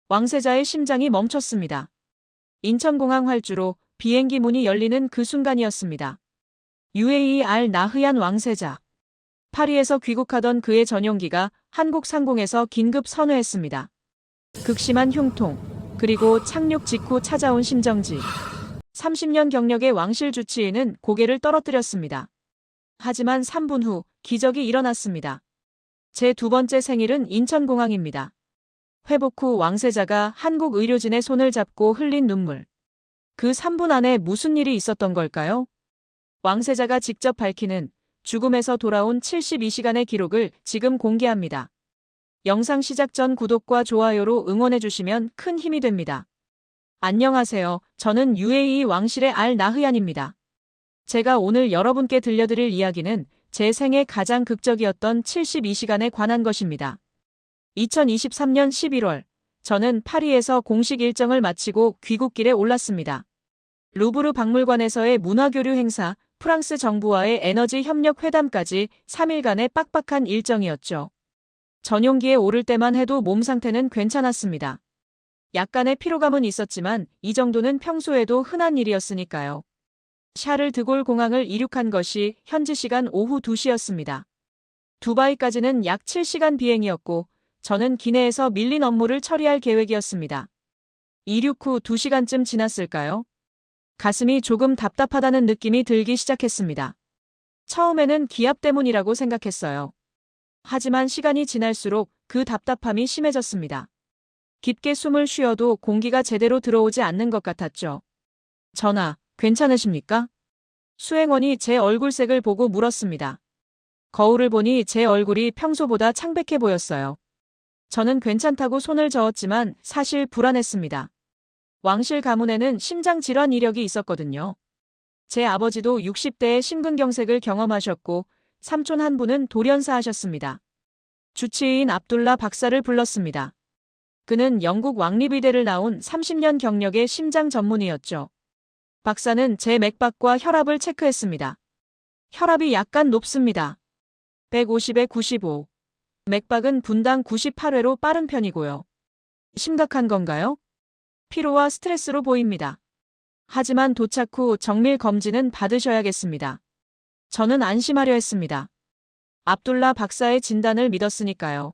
왕세자의 심장이 멈췄습니다. 인천공항 활주로 비행기 문이 열리는 그 순간이었습니다. UAE 알 나흐얀 왕세자. 파리에서 귀국하던 그의 전용기가 한국 상공에서 긴급 선회했습니다. 극심한 흉통, 그리고 착륙 직후 찾아온 심정지. 30년 경력의 왕실 주치의는 고개를 떨어뜨렸습니다. 하지만 3분 후 기적이 일어났습니다. 제 두 번째 생일은 인천공항입니다. 회복 후 왕세자가 한국 의료진의 손을 잡고 흘린 눈물. 그 3분 안에 무슨 일이 있었던 걸까요? 왕세자가 직접 밝히는 죽음에서 돌아온 72시간의 기록을 지금 공개합니다. 영상 시작 전 구독과 좋아요로 응원해주시면 큰 힘이 됩니다. 안녕하세요. 저는 UAE 왕실의 알 나흐얀입니다. 제가 오늘 여러분께 들려드릴 이야기는 제 생애 가장 극적이었던 72시간에 관한 것입니다. 2023년 11월, 저는 파리에서 공식 일정을 마치고 귀국길에 올랐습니다. 루브르 박물관에서의 문화교류 행사, 프랑스 정부와의 에너지 협력 회담까지 3일간의 빡빡한 일정이었죠. 전용기에 오를 때만 해도 몸 상태는 괜찮았습니다. 약간의 피로감은 있었지만 이 정도는 평소에도 흔한 일이었으니까요. 샤를 드골 공항을 이륙한 것이 현지 시간 오후 2시였습니다. 두바이까지는 약 7시간 비행이었고 저는 기내에서 밀린 업무를 처리할 계획이었습니다. 이륙 후 2시간쯤 지났을까요? 가슴이 조금 답답하다는 느낌이 들기 시작했습니다. 처음에는 기압 때문이라고 생각했어요. 하지만 시간이 지날수록 그 답답함이 심해졌습니다. 깊게 숨을 쉬어도 공기가 제대로 들어오지 않는 것 같았죠. 전하, 괜찮으십니까? 수행원이 제 얼굴색을 보고 물었습니다. 거울을 보니 제 얼굴이 평소보다 창백해 보였어요. 저는 괜찮다고 손을 저었지만 사실 불안했습니다. 왕실 가문에는 심장질환 이력이 있었거든요. 제 아버지도 60대에 심근경색을 경험하셨고 삼촌 한 분은 돌연사하셨습니다. 주치의인 압둘라 박사를 불렀습니다. 그는 영국 왕립의대를 나온 30년 경력의 심장 전문의였죠. 박사는 제 맥박과 혈압을 체크했습니다. 혈압이 약간 높습니다. 150에 95. 맥박은 분당 98회로 빠른 편이고요. 심각한 건가요? 피로와 스트레스로 보입니다. 하지만 도착 후 정밀 검진은 받으셔야겠습니다. 저는 안심하려 했습니다. 압둘라 박사의 진단을 믿었으니까요.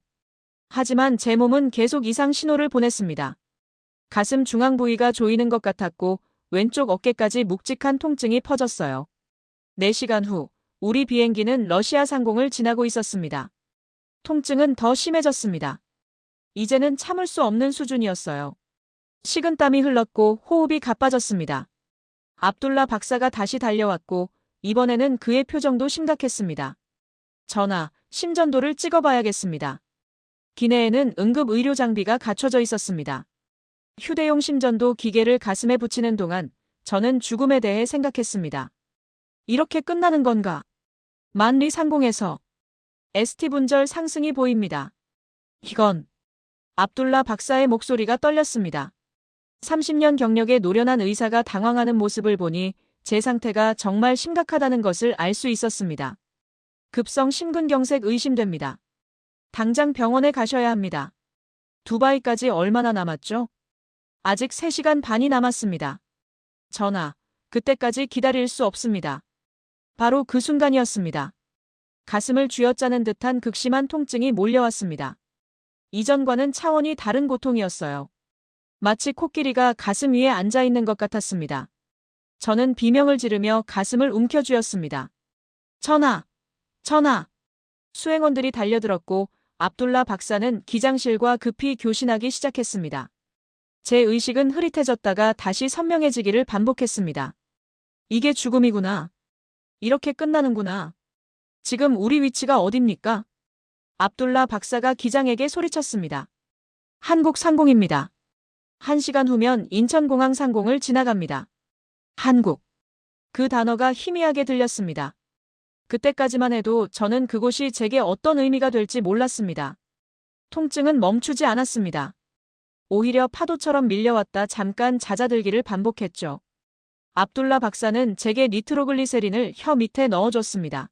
하지만 제 몸은 계속 이상 신호를 보냈습니다. 가슴 중앙 부위가 조이는 것 같았고 왼쪽 어깨까지 묵직한 통증이 퍼졌어요. 4시간 후 우리 비행기는 러시아 상공을 지나고 있었습니다. 통증은 더 심해졌습니다. 이제는 참을 수 없는 수준이었어요. 식은땀이 흘렀고 호흡이 가빠졌습니다. 압둘라 박사가 다시 달려왔고 이번에는 그의 표정도 심각했습니다. 전하, 심전도를 찍어봐야겠습니다. 기내에는 응급 의료 장비가 갖춰져 있었습니다. 휴대용 심전도 기계를 가슴에 붙이는 동안 저는 죽음에 대해 생각했습니다. 이렇게 끝나는 건가? 만리 상공에서 ST 분절 상승이 보입니다. 이건 압둘라 박사의 목소리가 떨렸습니다. 30년 경력의 노련한 의사가 당황하는 모습을 보니 제 상태가 정말 심각하다는 것을 알 수 있었습니다. 급성 심근경색 의심됩니다. 당장 병원에 가셔야 합니다. 두바이까지 얼마나 남았죠? 아직 3시간 반이 남았습니다. 전하, 그때까지 기다릴 수 없습니다. 바로 그 순간이었습니다. 가슴을 쥐어짜는 듯한 극심한 통증이 몰려왔습니다. 이전과는 차원이 다른 고통이었어요. 마치 코끼리가 가슴 위에 앉아있는 것 같았습니다. 저는 비명을 지르며 가슴을 움켜쥐었습니다. 전하! 전하! 수행원들이 달려들었고 압둘라 박사는 기장실과 급히 교신하기 시작했습니다. 제 의식은 흐릿해졌다가 다시 선명해지기를 반복했습니다. 이게 죽음이구나. 이렇게 끝나는구나. 지금 우리 위치가 어딥니까? 압둘라 박사가 기장에게 소리쳤습니다. 한국 상공입니다. 1시간 후면 인천공항 상공을 지나갑니다. 한국. 그 단어가 희미하게 들렸습니다. 그때까지만 해도 저는 그곳이 제게 어떤 의미가 될지 몰랐습니다. 통증은 멈추지 않았습니다. 오히려 파도처럼 밀려왔다 잠깐 잦아들기를 반복했죠. 압둘라 박사는 제게 니트로글리세린을 혀 밑에 넣어줬습니다.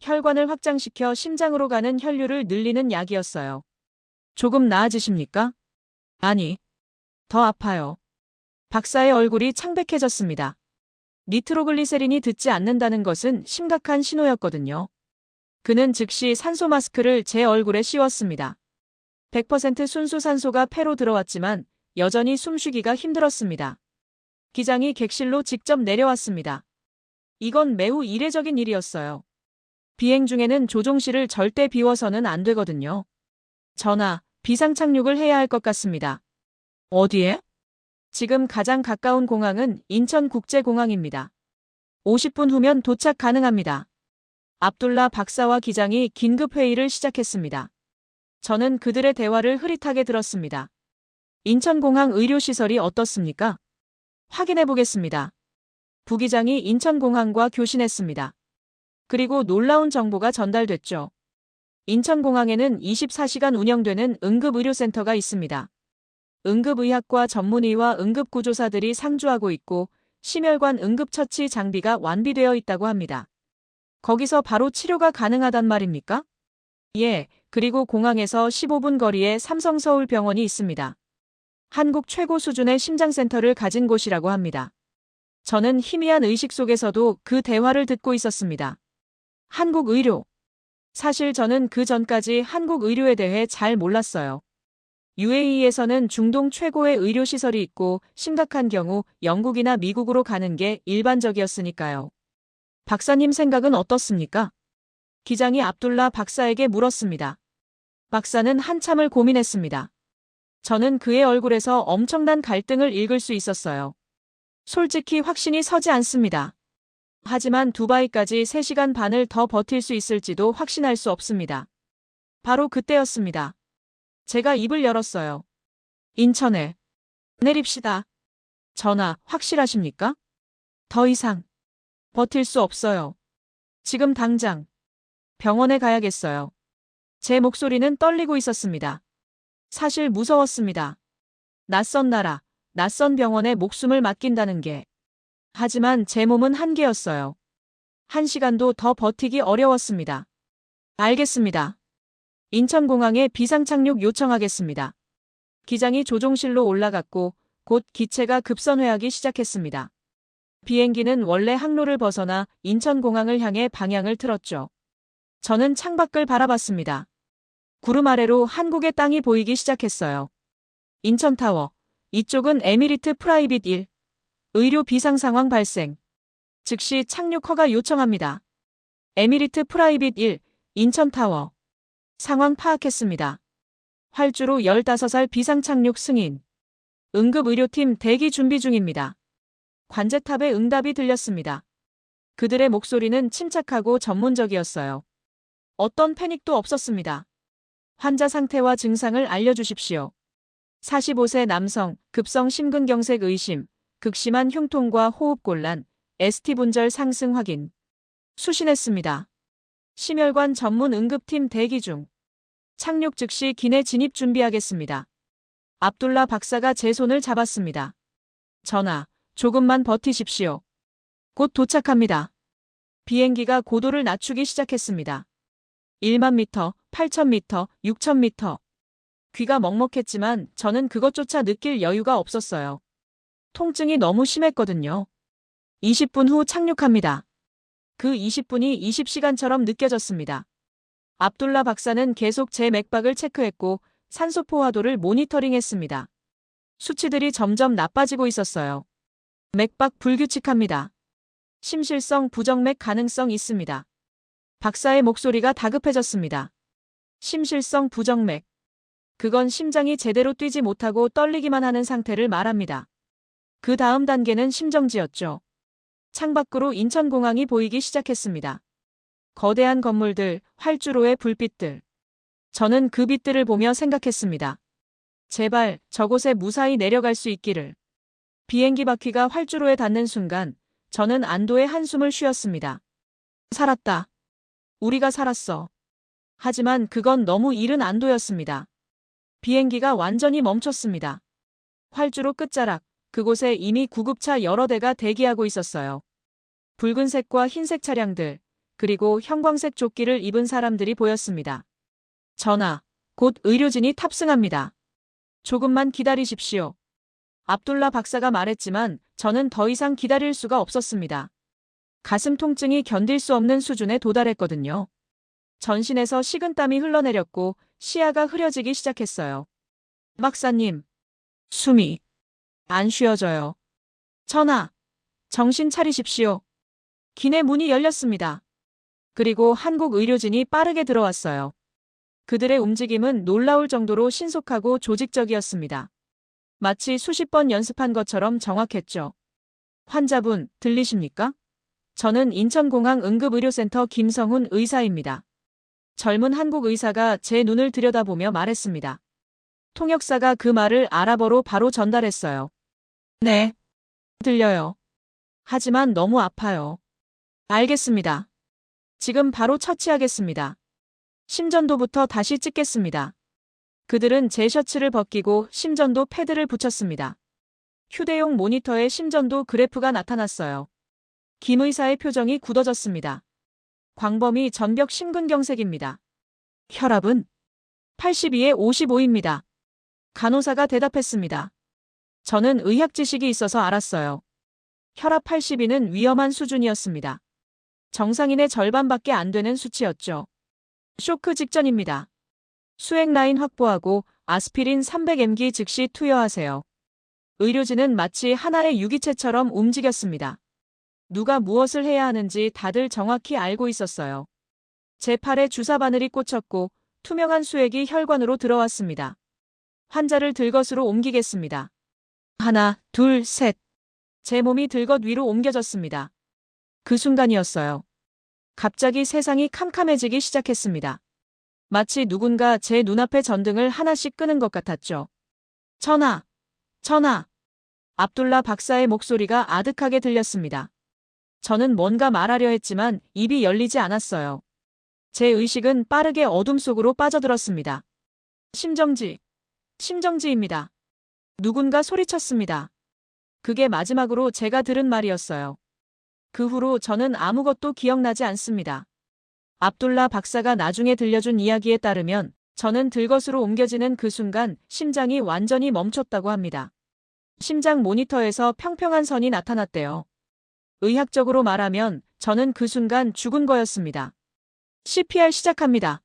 혈관을 확장시켜 심장으로 가는 혈류를 늘리는 약이었어요. 조금 나아지십니까? 아니, 더 아파요. 박사의 얼굴이 창백해졌습니다. 니트로글리세린이 듣지 않는다는 것은 심각한 신호였거든요. 그는 즉시 산소 마스크를 제 얼굴에 씌웠습니다. 100% 순수 산소가 폐로 들어왔지만 여전히 숨쉬기가 힘들었습니다. 기장이 객실로 직접 내려왔습니다. 이건 매우 이례적인 일이었어요. 비행 중에는 조종실을 절대 비워서는 안 되거든요. 전하, 비상 착륙을 해야 할 것 같습니다. 어디에? 지금 가장 가까운 공항은 인천국제공항입니다. 50분 후면 도착 가능합니다. 압둘라 박사와 기장이 긴급 회의를 시작했습니다. 저는 그들의 대화를 흐릿하게 들었습니다. 인천공항 의료시설이 어떻습니까? 확인해 보겠습니다. 부기장이 인천공항과 교신했습니다. 그리고 놀라운 정보가 전달됐죠. 인천공항에는 24시간 운영되는 응급의료센터가 있습니다. 응급의학과 전문의와 응급구조사들이 상주하고 있고 심혈관 응급처치 장비가 완비되어 있다고 합니다. 거기서 바로 치료가 가능하단 말입니까? 예, 그리고 공항에서 15분 거리에 삼성서울병원이 있습니다. 한국 최고 수준의 심장센터를 가진 곳이라고 합니다. 저는 희미한 의식 속에서도 그 대화를 듣고 있었습니다. 한국 의료. 사실 저는 그 전까지 한국 의료에 대해 잘 몰랐어요. UAE에서는 중동 최고의 의료시설이 있고 심각한 경우 영국이나 미국으로 가는 게 일반적이었으니까요. 박사님 생각은 어떻습니까? 기장이 압둘라 박사에게 물었습니다. 박사는 한참을 고민했습니다. 저는 그의 얼굴에서 엄청난 갈등을 읽을 수 있었어요. 솔직히 확신이 서지 않습니다. 하지만 두바이까지 3시간 반을 더 버틸 수 있을지도 확신할 수 없습니다. 바로 그때였습니다. 제가 입을 열었어요. 인천에 내립시다. 전하, 확실하십니까? 더 이상 버틸 수 없어요. 지금 당장 병원에 가야겠어요. 제 목소리는 떨리고 있었습니다. 사실 무서웠습니다. 낯선 나라, 낯선 병원에 목숨을 맡긴다는 게. 하지만 제 몸은 한계였어요. 1시간도 더 버티기 어려웠습니다. 알겠습니다. 인천공항에 비상착륙 요청하겠습니다. 기장이 조종실로 올라갔고 곧 기체가 급선회하기 시작했습니다. 비행기는 원래 항로를 벗어나 인천공항을 향해 방향을 틀었죠. 저는 창밖을 바라봤습니다. 구름 아래로 한국의 땅이 보이기 시작했어요. 인천타워. 이쪽은 에미리트 프라이빗 1. 의료 비상 상황 발생. 즉시 착륙 허가 요청합니다. 에미리트 프라이빗 1. 인천타워. 상황 파악했습니다. 활주로 15살 비상 착륙 승인. 응급의료팀 대기 준비 중입니다. 관제탑의 응답이 들렸습니다. 그들의 목소리는 침착하고 전문적이었어요. 어떤 패닉도 없었습니다. 환자 상태와 증상을 알려주십시오. 45세 남성, 급성 심근경색 의심, 극심한 흉통과 호흡곤란, ST 분절 상승 확인. 수신했습니다. 심혈관 전문 응급팀 대기 중. 착륙 즉시 기내 진입 준비하겠습니다. 압둘라 박사가 제 손을 잡았습니다. 전하, 조금만 버티십시오. 곧 도착합니다. 비행기가 고도를 낮추기 시작했습니다. 1만 미터, 8천 미터, 6천 미터. 귀가 먹먹했지만 저는 그것조차 느낄 여유가 없었어요. 통증이 너무 심했거든요. 20분 후 착륙합니다. 그 20분이 20시간처럼 느껴졌습니다. 압둘라 박사는 계속 제 맥박을 체크했고 산소 포화도를 모니터링했습니다. 수치들이 점점 나빠지고 있었어요. 맥박 불규칙합니다. 심실성 부정맥 가능성 있습니다. 박사의 목소리가 다급해졌습니다. 심실성 부정맥. 그건 심장이 제대로 뛰지 못하고 떨리기만 하는 상태를 말합니다. 그 다음 단계는 심정지였죠. 창밖으로 인천공항이 보이기 시작했습니다. 거대한 건물들, 활주로의 불빛들. 저는 그 빛들을 보며 생각했습니다. 제발 저곳에 무사히 내려갈 수 있기를. 비행기 바퀴가 활주로에 닿는 순간 저는 안도의 한숨을 쉬었습니다. 살았다. 우리가 살았어. 하지만 그건 너무 이른 안도였습니다. 비행기가 완전히 멈췄습니다. 활주로 끝자락, 그곳에 이미 구급차 여러 대가 대기하고 있었어요. 붉은색과 흰색 차량들, 그리고 형광색 조끼를 입은 사람들이 보였습니다. 전하, 곧 의료진이 탑승합니다. 조금만 기다리십시오. 압둘라 박사가 말했지만 저는 더 이상 기다릴 수가 없었습니다. 가슴 통증이 견딜 수 없는 수준에 도달했거든요. 전신에서 식은땀이 흘러내렸고 시야가 흐려지기 시작했어요. 박사님, 숨이 안 쉬어져요. 전하, 정신 차리십시오. 기내 문이 열렸습니다. 그리고 한국 의료진이 빠르게 들어왔어요. 그들의 움직임은 놀라울 정도로 신속하고 조직적이었습니다. 마치 수십 번 연습한 것처럼 정확했죠. 환자분, 들리십니까? 저는 인천공항 응급의료센터 김성훈 의사입니다. 젊은 한국 의사가 제 눈을 들여다보며 말했습니다. 통역사가 그 말을 아랍어로 바로 전달했어요. 네, 들려요. 하지만 너무 아파요. 알겠습니다. 지금 바로 처치하겠습니다. 심전도부터 다시 찍겠습니다. 그들은 제 셔츠를 벗기고 심전도 패드를 붙였습니다. 휴대용 모니터에 심전도 그래프가 나타났어요. 김 의사의 표정이 굳어졌습니다. 광범위 전벽 심근경색입니다. 혈압은 82에 55입니다. 간호사가 대답했습니다. 저는 의학 지식이 있어서 알았어요. 혈압 82는 위험한 수준이었습니다. 정상인의 절반밖에 안 되는 수치였죠. 쇼크 직전입니다. 수액 라인 확보하고 아스피린 300mg 즉시 투여하세요. 의료진은 마치 하나의 유기체처럼 움직였습니다. 누가 무엇을 해야 하는지 다들 정확히 알고 있었어요. 제 팔에 주사 바늘이 꽂혔고 투명한 수액이 혈관으로 들어왔습니다. 환자를 들것으로 옮기겠습니다. 하나, 둘, 셋. 제 몸이 들것 위로 옮겨졌습니다. 그 순간이었어요. 갑자기 세상이 캄캄해지기 시작했습니다. 마치 누군가 제 눈앞에 전등을 하나씩 끄는 것 같았죠. 전하! 전하! 압둘라 박사의 목소리가 아득하게 들렸습니다. 저는 뭔가 말하려 했지만 입이 열리지 않았어요. 제 의식은 빠르게 어둠 속으로 빠져들었습니다. 심정지. 심정지입니다. 누군가 소리쳤습니다. 그게 마지막으로 제가 들은 말이었어요. 그 후로 저는 아무것도 기억나지 않습니다. 압둘라 박사가 나중에 들려준 이야기에 따르면 저는 들것으로 옮겨지는 그 순간 심장이 완전히 멈췄다고 합니다. 심장 모니터에서 평평한 선이 나타났대요. 의학적으로 말하면 저는 그 순간 죽은 거였습니다. CPR 시작합니다.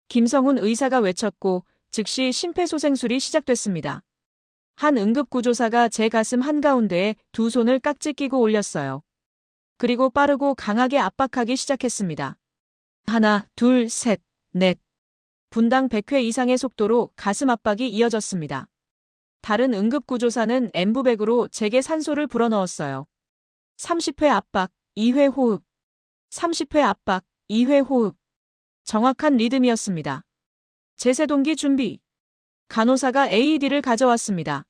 김성훈 의사가 외쳤고 즉시 심폐소생술이 시작됐습니다. 한 응급구조사가 제 가슴 한가운데에 두 손을 깍지 끼고 올렸어요. 그리고 빠르고 강하게 압박하기 시작했습니다. 하나, 둘, 셋, 넷. 분당 100회 이상의 속도로 가슴 압박이 이어졌습니다. 다른 응급구조사는 엠브백으로 제게 산소를 불어넣었어요. 30회 압박, 2회 호흡. 30회 압박, 2회 호흡. 정확한 리듬이었습니다. 제세동기 준비. 간호사가 AED를 가져왔습니다.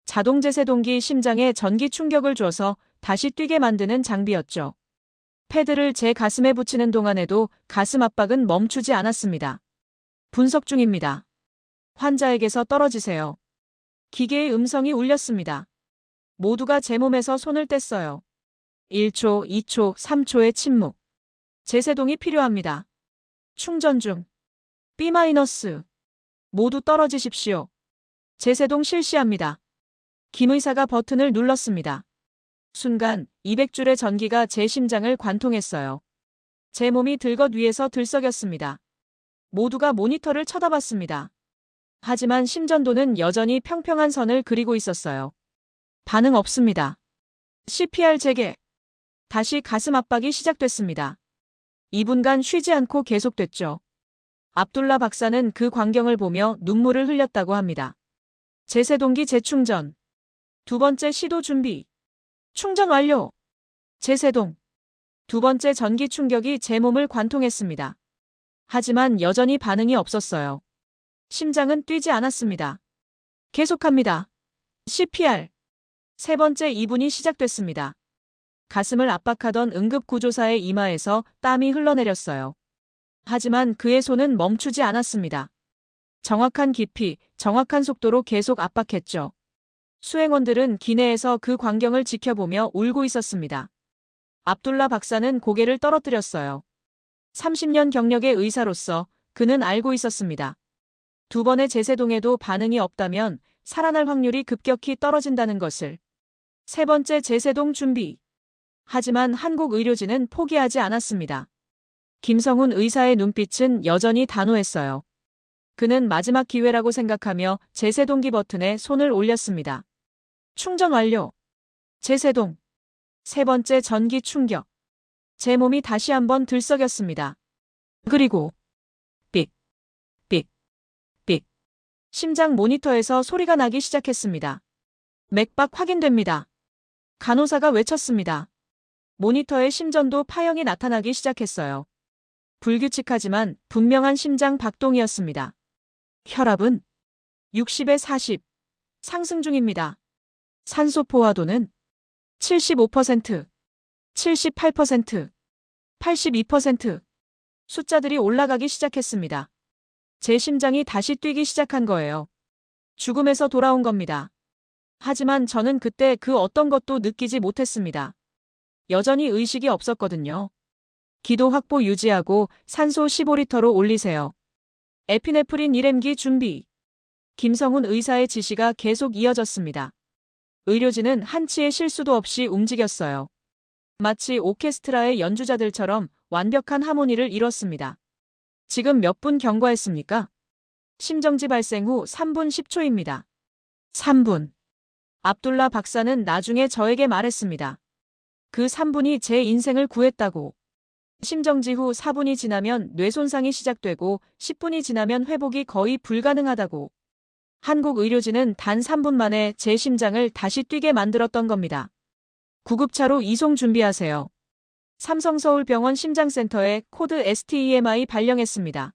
자동 제세동기 심장에 전기 충격을 줘서 다시 뛰게 만드는 장비였죠. 패드를 제 가슴에 붙이는 동안에도 가슴 압박은 멈추지 않았습니다. 분석 중입니다. 환자에게서 떨어지세요. 기계의 음성이 울렸습니다. 모두가 제 몸에서 손을 뗐어요. 1초, 2초, 3초의 침묵. 제세동이 필요합니다. 충전 중. B-. 모두 떨어지십시오. 제세동 실시합니다. 김 의사가 버튼을 눌렀습니다. 순간 200줄의 전기가 제 심장을 관통했어요. 제 몸이 들것 위에서 들썩였습니다. 모두가 모니터를 쳐다봤습니다. 하지만 심전도는 여전히 평평한 선을 그리고 있었어요. 반응 없습니다. CPR 재개. 다시 가슴 압박이 시작됐습니다. 2분간 쉬지 않고 계속됐죠. 압둘라 박사는 그 광경을 보며 눈물을 흘렸다고 합니다. 제세동기 재충전. 두 번째 시도 준비. 충전 완료. 제세동. 두 번째 전기 충격이 제 몸을 관통했습니다. 하지만 여전히 반응이 없었어요. 심장은 뛰지 않았습니다. 계속합니다. CPR. 세 번째 2분이 시작됐습니다. 가슴을 압박하던 응급구조사의 이마에서 땀이 흘러내렸어요. 하지만 그의 손은 멈추지 않았습니다. 정확한 깊이, 정확한 속도로 계속 압박했죠. 수행원들은 기내에서 그 광경을 지켜보며 울고 있었습니다. 압둘라 박사는 고개를 떨어뜨렸어요. 30년 경력의 의사로서 그는 알고 있었습니다. 2번의 제세동에도 반응이 없다면 살아날 확률이 급격히 떨어진다는 것을. 3번째 제세동 준비. 하지만 한국 의료진은 포기하지 않았습니다. 김성훈 의사의 눈빛은 여전히 단호했어요. 그는 마지막 기회라고 생각하며 제세동기 버튼에 손을 올렸습니다. 충전 완료. 제세동. 3번째 전기 충격. 제 몸이 다시 한번 들썩였습니다. 그리고 삑, 삑, 삑. 심장 모니터에서 소리가 나기 시작했습니다. 맥박 확인됩니다. 간호사가 외쳤습니다. 모니터의 심전도 파형이 나타나기 시작했어요. 불규칙하지만 분명한 심장 박동이었습니다. 혈압은 60에 40. 상승 중입니다. 산소 포화도는 75%, 78%, 82%. 숫자들이 올라가기 시작했습니다. 제 심장이 다시 뛰기 시작한 거예요. 죽음에서 돌아온 겁니다. 하지만 저는 그때 그 어떤 것도 느끼지 못했습니다. 여전히 의식이 없었거든요. 기도 확보 유지하고 산소 15리터로 올리세요. 에피네프린 1mg 준비. 김성훈 의사의 지시가 계속 이어졌습니다. 의료진은 한치의 실수도 없이 움직였어요. 마치 오케스트라의 연주자들처럼 완벽한 하모니를 이뤘습니다. 지금 몇 분 경과했습니까? 심정지 발생 후 3분 10초입니다. 3분. 압둘라 박사는 나중에 저에게 말했습니다. 그 3분이 제 인생을 구했다고. 심정지 후 4분이 지나면 뇌손상이 시작되고 10분이 지나면 회복이 거의 불가능하다고. 한국 의료진은 단 3분 만에 제 심장을 다시 뛰게 만들었던 겁니다. 구급차로 이송 준비하세요. 삼성서울병원 심장센터에 코드 STEMI 발령했습니다.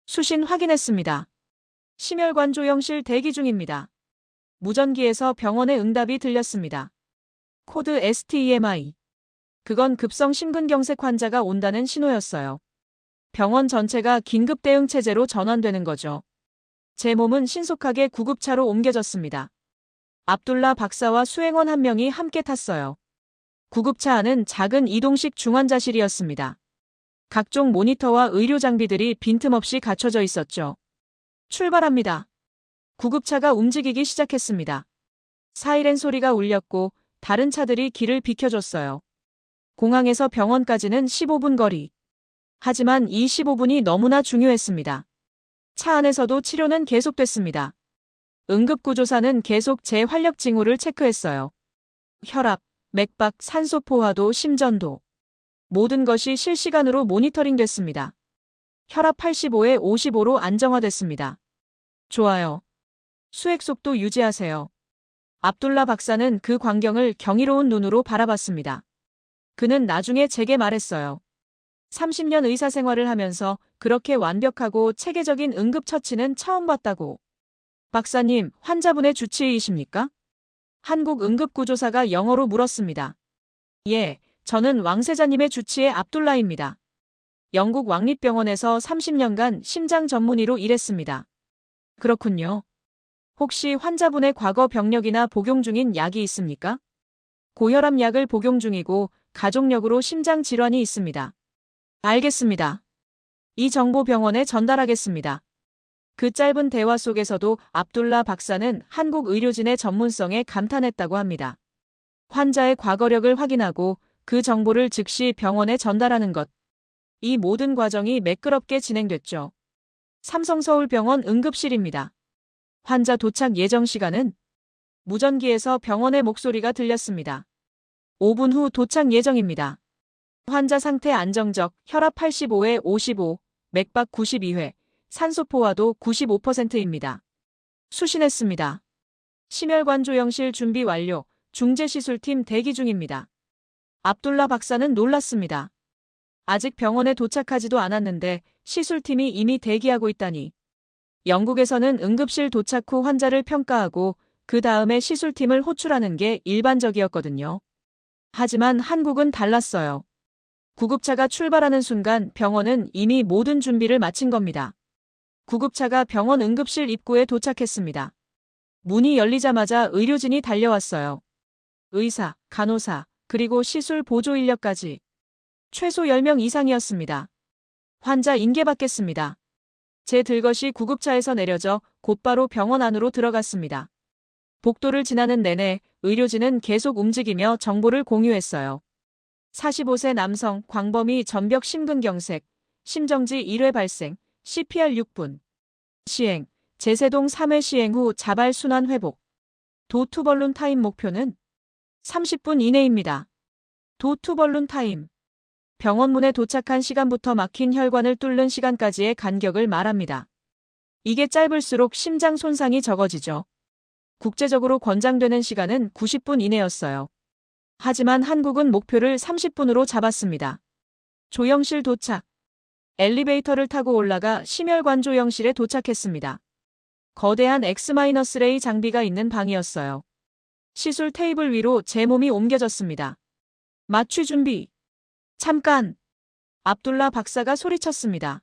수신 확인했습니다. 심혈관 조영실 대기 중입니다. 무전기에서 병원의 응답이 들렸습니다. 코드 STEMI. 그건 급성 심근경색 환자가 온다는 신호였어요. 병원 전체가 긴급 대응 체제로 전환되는 거죠. 제 몸은 신속하게 구급차로 옮겨졌습니다. 압둘라 박사와 수행원 한 명이 함께 탔어요. 구급차 안은 작은 이동식 중환자실이었습니다. 각종 모니터와 의료 장비들이 빈틈없이 갖춰져 있었죠. 출발합니다. 구급차가 움직이기 시작했습니다. 사이렌 소리가 울렸고 다른 차들이 길을 비켜줬어요. 공항에서 병원까지는 15분 거리. 하지만 이 15분이 너무나 중요했습니다. 차 안에서도 치료는 계속됐습니다. 응급구조사는 계속 제 활력 징후를 체크했어요. 혈압, 맥박, 산소 포화도, 심전도. 모든 것이 실시간으로 모니터링 됐습니다. 혈압 85에 55로 안정화됐습니다. 좋아요. 수액 속도 유지하세요. 압둘라 박사는 그 광경을 경이로운 눈으로 바라봤습니다. 그는 나중에 제게 말했어요. 30년 의사 생활을 하면서 그렇게 완벽하고 체계적인 응급처치는 처음 봤다고. 박사님, 환자분의 주치의이십니까? 한국 응급구조사가 영어로 물었습니다. 예, 저는 왕세자님의 주치의 압둘라입니다. 영국 왕립병원에서 30년간 심장 전문의로 일했습니다. 그렇군요. 혹시 환자분의 과거 병력이나 복용 중인 약이 있습니까? 고혈압 약을 복용 중이고 가족력으로 심장 질환이 있습니다. 알겠습니다. 이 정보 병원에 전달하겠습니다. 그 짧은 대화 속에서도 압둘라 박사는 한국 의료진의 전문성에 감탄했다고 합니다. 환자의 과거력을 확인하고 그 정보를 즉시 병원에 전달하는 것. 이 모든 과정이 매끄럽게 진행됐죠. 삼성서울병원 응급실입니다. 환자 도착 예정 시간은? 무전기에서 병원의 목소리가 들렸습니다. 5분 후 도착 예정입니다. 환자 상태 안정적, 혈압 85에 55, 맥박 92회, 산소 포화도 95%입니다. 수신했습니다. 심혈관 조영실 준비 완료, 중재시술팀 대기 중입니다. 압둘라 박사는 놀랐습니다. 아직 병원에 도착하지도 않았는데 시술팀이 이미 대기하고 있다니. 영국에서는 응급실 도착 후 환자를 평가하고 그 다음에 시술팀을 호출하는 게 일반적이었거든요. 하지만 한국은 달랐어요. 구급차가 출발하는 순간 병원은 이미 모든 준비를 마친 겁니다. 구급차가 병원 응급실 입구에 도착했습니다. 문이 열리자마자 의료진이 달려왔어요. 의사, 간호사, 그리고 시술 보조 인력까지. 최소 10명 이상이었습니다. 환자 인계받겠습니다. 제 들것이 구급차에서 내려져 곧바로 병원 안으로 들어갔습니다. 복도를 지나는 내내 의료진은 계속 움직이며 정보를 공유했어요. 45세 남성 광범위 전벽 심근경색, 심정지 1회 발생, CPR 6분. 시행, 제세동 3회 시행 후 자발 순환 회복. 도투벌룬 타임 목표는 30분 이내입니다. 도투벌룬 타임. 병원문에 도착한 시간부터 막힌 혈관을 뚫는 시간까지의 간격을 말합니다. 이게 짧을수록 심장 손상이 적어지죠. 국제적으로 권장되는 시간은 90분 이내였어요. 하지만 한국은 목표를 30분으로 잡았습니다. 조영실 도착. 엘리베이터를 타고 올라가 심혈관 조영실에 도착했습니다. 거대한 X-레이 장비가 있는 방이었어요. 시술 테이블 위로 제 몸이 옮겨졌습니다. 마취 준비. 잠깐! 압둘라 박사가 소리쳤습니다.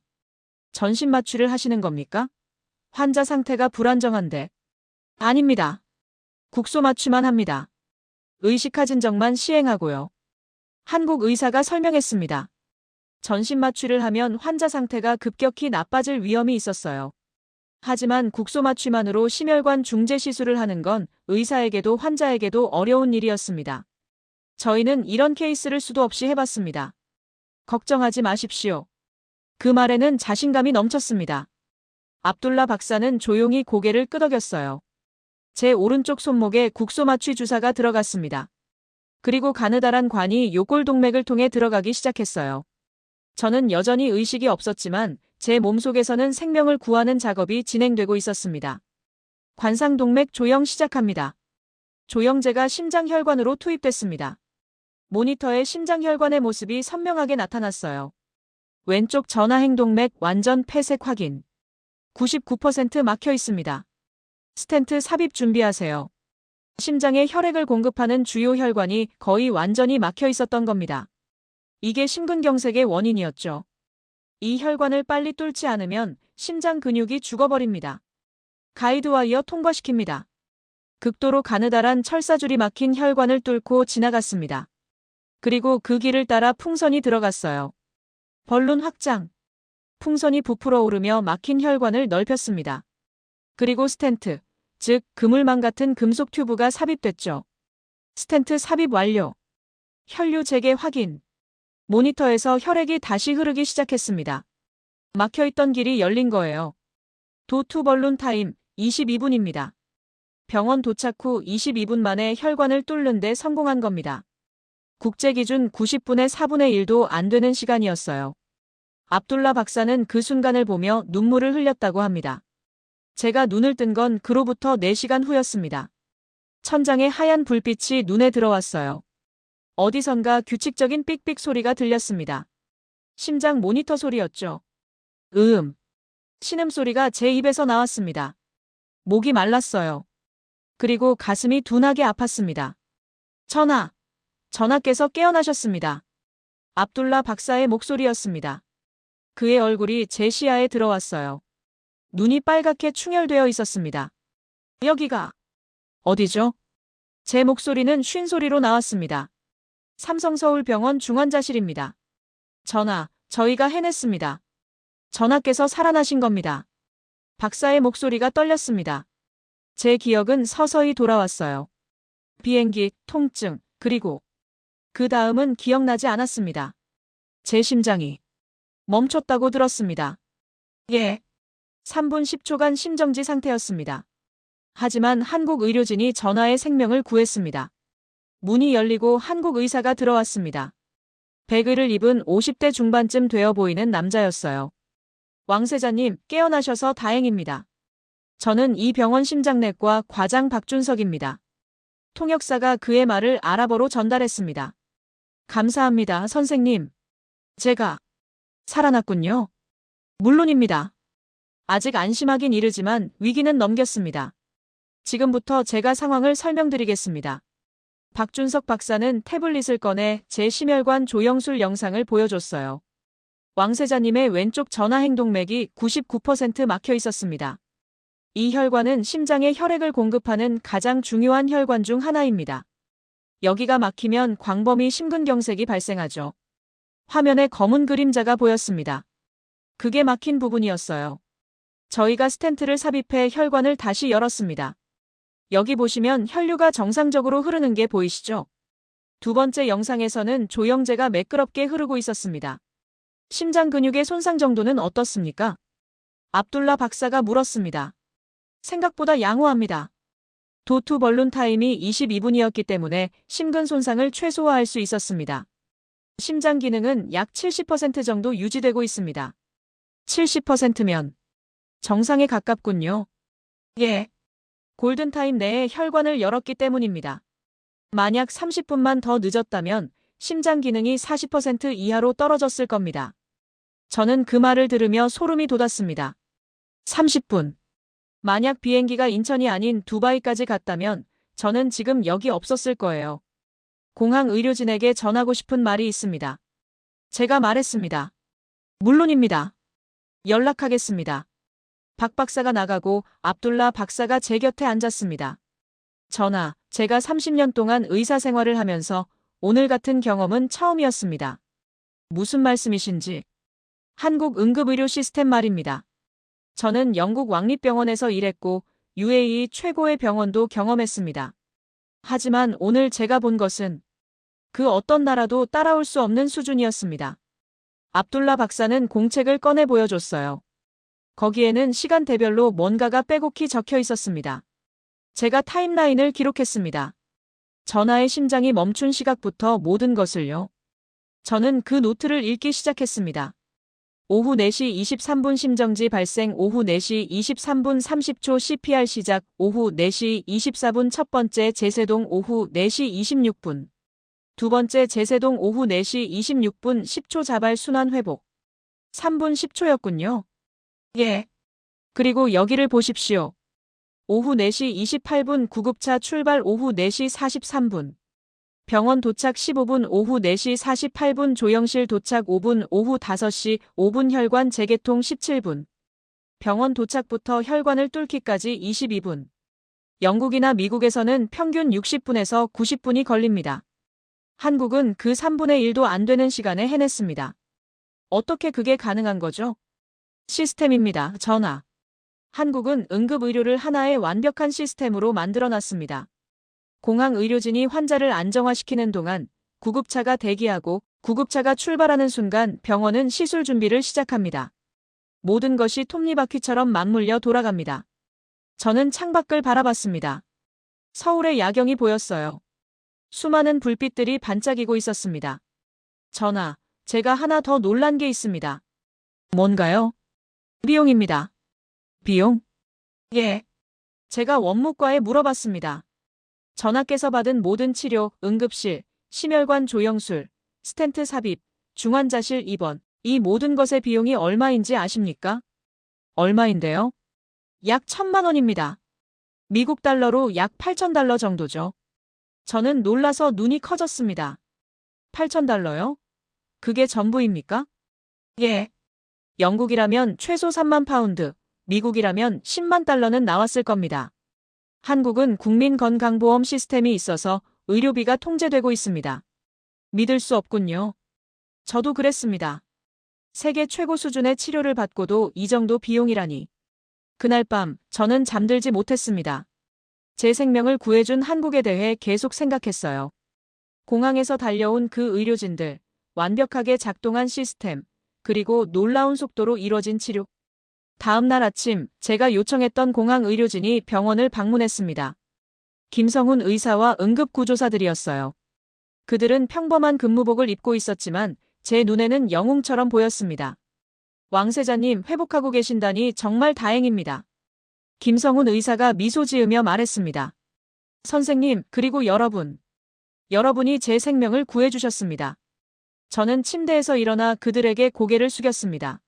전신 마취를 하시는 겁니까? 환자 상태가 불안정한데. 아닙니다. 국소 마취만 합니다. 의식하 진정만 시행하고요. 한국 의사가 설명했습니다. 전신 마취를 하면 환자 상태가 급격히 나빠질 위험이 있었어요. 하지만 국소 마취만으로 심혈관 중재 시술을 하는 건 의사에게도 환자에게도 어려운 일이었습니다. 저희는 이런 케이스를 수도 없이 해봤습니다. 걱정하지 마십시오. 그 말에는 자신감이 넘쳤습니다. 압둘라 박사는 조용히 고개를 끄덕였어요. 제 오른쪽 손목에 국소 마취 주사가 들어갔습니다. 그리고 가느다란 관이 요골동맥을 통해 들어가기 시작했어요. 저는 여전히 의식이 없었지만 제 몸속에서는 생명을 구하는 작업이 진행되고 있었습니다. 관상동맥 조영 시작합니다. 조영제가 심장혈관으로 투입됐습니다. 모니터에 심장혈관의 모습이 선명하게 나타났어요. 왼쪽 전하행동맥 완전 폐색 확인. 99% 막혀 있습니다. 스텐트 삽입 준비하세요. 심장에 혈액을 공급하는 주요 혈관이 거의 완전히 막혀 있었던 겁니다. 이게 심근경색의 원인이었죠. 이 혈관을 빨리 뚫지 않으면 심장 근육이 죽어버립니다. 가이드와이어 통과시킵니다. 극도로 가느다란 철사줄이 막힌 혈관을 뚫고 지나갔습니다. 그리고 그 길을 따라 풍선이 들어갔어요. 벌룬 확장. 풍선이 부풀어 오르며 막힌 혈관을 넓혔습니다. 그리고 스텐트, 즉 그물망 같은 금속 튜브가 삽입됐죠. 스텐트 삽입 완료. 혈류 재개 확인. 모니터에서 혈액이 다시 흐르기 시작했습니다. 막혀있던 길이 열린 거예요. 도투벌룬 타임 22분입니다. 병원 도착 후 22분 만에 혈관을 뚫는 데 성공한 겁니다. 국제기준 90분의 4분의 1도 안 되는 시간이었어요. 압둘라 박사는 그 순간을 보며 눈물을 흘렸다고 합니다. 제가 눈을 뜬 건 그로부터 4시간 후였습니다. 천장에 하얀 불빛이 눈에 들어왔어요. 어디선가 규칙적인 삑삑 소리가 들렸습니다. 심장 모니터 소리였죠. 신음소리가 제 입에서 나왔습니다. 목이 말랐어요. 그리고 가슴이 둔하게 아팠습니다. 전하께서 깨어나셨습니다. 압둘라 박사의 목소리였습니다. 그의 얼굴이 제 시야에 들어왔어요. 눈이 빨갛게 충혈되어 있었습니다. 여기가 어디죠? 제 목소리는 쉰 소리로 나왔습니다. 삼성서울병원 중환자실입니다. 전하, 저희가 해냈습니다. 전하께서 살아나신 겁니다. 박사의 목소리가 떨렸습니다. 제 기억은 서서히 돌아왔어요. 비행기, 통증, 그리고 그 다음은 기억나지 않았습니다. 제 심장이 멈췄다고 들었습니다. 3분 10초간 심정지 상태였습니다. 하지만 한국 의료진이 전하의 생명을 구했습니다. 문이 열리고 한국 의사가 들어왔습니다. 백의를 입은 50대 중반쯤 되어 보이는 남자였어요. 왕세자님, 깨어나셔서 다행입니다. 저는 이 병원 심장내과 과장 박준석입니다. 통역사가 그의 말을 아랍어로 전달했습니다. 감사합니다, 선생님. 제가 살아났군요. 물론입니다. 아직 안심하긴 이르지만 위기는 넘겼습니다. 지금부터 제가 상황을 설명드리겠습니다. 박준석 박사는 태블릿을 꺼내 제 심혈관 조영술 영상을 보여줬어요. 왕세자님의 왼쪽 전하행동맥이 99% 막혀 있었습니다. 이 혈관은 심장에 혈액을 공급하는 가장 중요한 혈관 중 하나입니다. 여기가 막히면 광범위 심근경색이 발생하죠. 화면에 검은 그림자가 보였습니다. 그게 막힌 부분이었어요. 저희가 스텐트를 삽입해 혈관을 다시 열었습니다. 여기 보시면 혈류가 정상적으로 흐르는 게 보이시죠? 두 번째 영상에서는 조영제가 매끄럽게 흐르고 있었습니다. 심장 근육의 손상 정도는 어떻습니까? 압둘라 박사가 물었습니다. 생각보다 양호합니다. 도투 벌룬 타임이 22분이었기 때문에 심근 손상을 최소화할 수 있었습니다. 심장 기능은 약 70% 정도 유지되고 있습니다. 70%면 정상에 가깝군요. 예. 골든타임 내에 혈관을 열었기 때문입니다. 만약 30분만 더 늦었다면 심장 기능이 40% 이하로 떨어졌을 겁니다. 저는 그 말을 들으며 소름이 돋았습니다. 30분. 만약 비행기가 인천이 아닌 두바이까지 갔다면 저는 지금 여기 없었을 거예요. 공항 의료진에게 전하고 싶은 말이 있습니다. 제가 말했습니다. 물론입니다. 연락하겠습니다. 박 박사가 나가고 압둘라 박사가 제 곁에 앉았습니다. 전하, 제가 30년 동안 의사 생활을 하면서 오늘 같은 경험은 처음이었습니다. 무슨 말씀이신지. 한국 응급의료 시스템 말입니다. 저는 영국 왕립병원에서 일했고 UAE 최고의 병원도 경험했습니다. 하지만 오늘 제가 본 것은 그 어떤 나라도 따라올 수 없는 수준이었습니다. 압둘라 박사는 공책을 꺼내 보여줬어요. 거기에는 시간대별로 뭔가가 빼곡히 적혀 있었습니다. 제가 타임라인을 기록했습니다. 전하의 심장이 멈춘 시각부터 모든 것을요. 저는 그 노트를 읽기 시작했습니다. 오후 4시 23분 심정지 발생, 오후 4시 23분 30초 CPR 시작, 오후 4시 24분 첫 번째 제세동, 오후 4시 26분. 두 번째 제세동, 오후 4시 26분 10초 자발 순환 회복. 3분 10초였군요. 예. 그리고 여기를 보십시오. 오후 4시 28분 구급차 출발, 오후 4시 43분. 병원 도착 15분, 오후 4시 48분 조영실 도착 5분, 오후 5시 5분 혈관 재개통 17분. 병원 도착부터 혈관을 뚫기까지 22분. 영국이나 미국에서는 평균 60분에서 90분이 걸립니다. 한국은 그 3분의 1도 안 되는 시간에 해냈습니다. 어떻게 그게 가능한 거죠? 시스템입니다, 전하. 한국은 응급의료를 하나의 완벽한 시스템으로 만들어놨습니다. 공항 의료진이 환자를 안정화시키는 동안 구급차가 대기하고 구급차가 출발하는 순간 병원은 시술 준비를 시작합니다. 모든 것이 톱니바퀴처럼 맞물려 돌아갑니다. 저는 창밖을 바라봤습니다. 서울의 야경이 보였어요. 수많은 불빛들이 반짝이고 있었습니다. 전하, 제가 하나 더 놀란 게 있습니다. 뭔가요? 비용입니다. 비용? 예. 제가 원무과에 물어봤습니다. 전하께서 받은 모든 치료, 응급실, 심혈관 조영술, 스텐트 삽입, 중환자실 입원, 이 모든 것의 비용이 얼마인지 아십니까? 얼마인데요? 약 1,000만 원입니다. 미국 달러로 약 8,000달러 정도죠. 저는 놀라서 눈이 커졌습니다. 8,000달러요? 그게 전부입니까? 예. 영국이라면 최소 3만 파운드, 미국이라면 10만 달러는 나왔을 겁니다. 한국은 국민건강보험 시스템이 있어서 의료비가 통제되고 있습니다. 믿을 수 없군요. 저도 그랬습니다. 세계 최고 수준의 치료를 받고도 이 정도 비용이라니. 그날 밤 저는 잠들지 못했습니다. 제 생명을 구해준 한국에 대해 계속 생각했어요. 공항에서 달려온 그 의료진들, 완벽하게 작동한 시스템, 그리고 놀라운 속도로 이뤄진 치료. 다음 날 아침 제가 요청했던 공항 의료진이 병원을 방문했습니다. 김성훈 의사와 응급구조사들이었어요. 그들은 평범한 근무복을 입고 있었지만 제 눈에는 영웅처럼 보였습니다. 왕세자님, 회복하고 계신다니 정말 다행입니다. 김성훈 의사가 미소 지으며 말했습니다. 선생님, 그리고 여러분. 여러분이 제 생명을 구해주셨습니다. 저는 침대에서 일어나 그들에게 고개를 숙였습니다.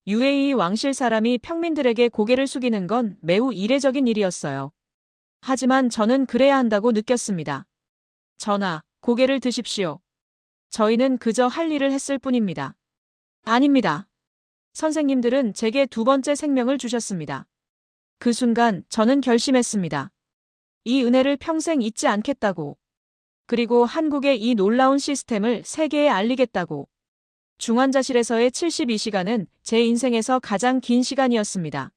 UAE 왕실 사람이 평민들에게 고개를 숙이는 건 매우 이례적인 일이었어요. 하지만 저는 그래야 한다고 느꼈습니다. 전하, 고개를 드십시오. 저희는 그저 할 일을 했을 뿐입니다. 아닙니다. 선생님들은 제게 두 번째 생명을 주셨습니다. 그 순간 저는 결심했습니다. 이 은혜를 평생 잊지 않겠다고. 그리고 한국의 이 놀라운 시스템을 세계에 알리겠다고. 중환자실에서의 72시간은 제 인생에서 가장 긴 시간이었습니다.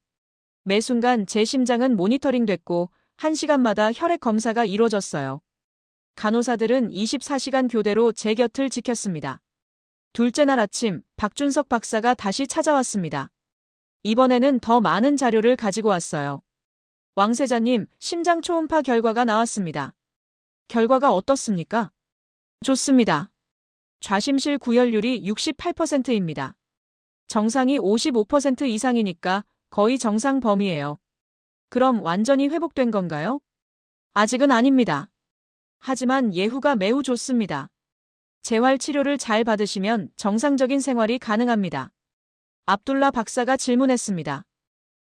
매 순간 제 심장은 모니터링됐고 1시간마다 혈액 검사가 이루어졌어요. 간호사들은 24시간 교대로 제 곁을 지켰습니다. 둘째 날 아침, 박준석 박사가 다시 찾아왔습니다. 이번에는 더 많은 자료를 가지고 왔어요. 왕세자님, 심장 초음파 결과가 나왔습니다. 결과가 어떻습니까? 좋습니다. 좌심실 구혈률이 68%입니다. 정상이 55% 이상이니까 거의 정상 범위예요. 그럼 완전히 회복된 건가요? 아직은 아닙니다. 하지만 예후가 매우 좋습니다. 재활 치료를 잘 받으시면 정상적인 생활이 가능합니다. 압둘라 박사가 질문했습니다.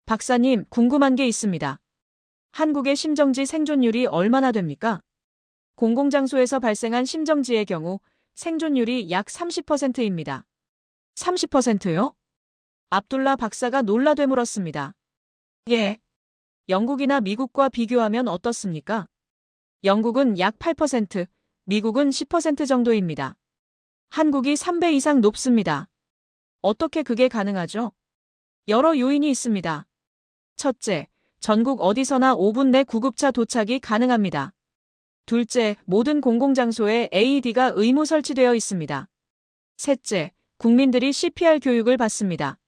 박사님, 궁금한 게 있습니다. 한국의 심정지 생존율이 얼마나 됩니까? 공공장소에서 발생한 심정지의 경우 생존율이 약 30%입니다. 30%요? 압둘라 박사가 놀라 되물었습니다. 예. 영국이나 미국과 비교하면 어떻습니까? 영국은 약 8%, 미국은 10% 정도입니다. 한국이 3배 이상 높습니다. 어떻게 그게 가능하죠? 여러 요인이 있습니다. 첫째, 전국 어디서나 5분 내 구급차 도착이 가능합니다. 둘째, 모든 공공장소에 AED가 의무 설치되어 있습니다. 셋째, 국민들이 CPR 교육을 받습니다.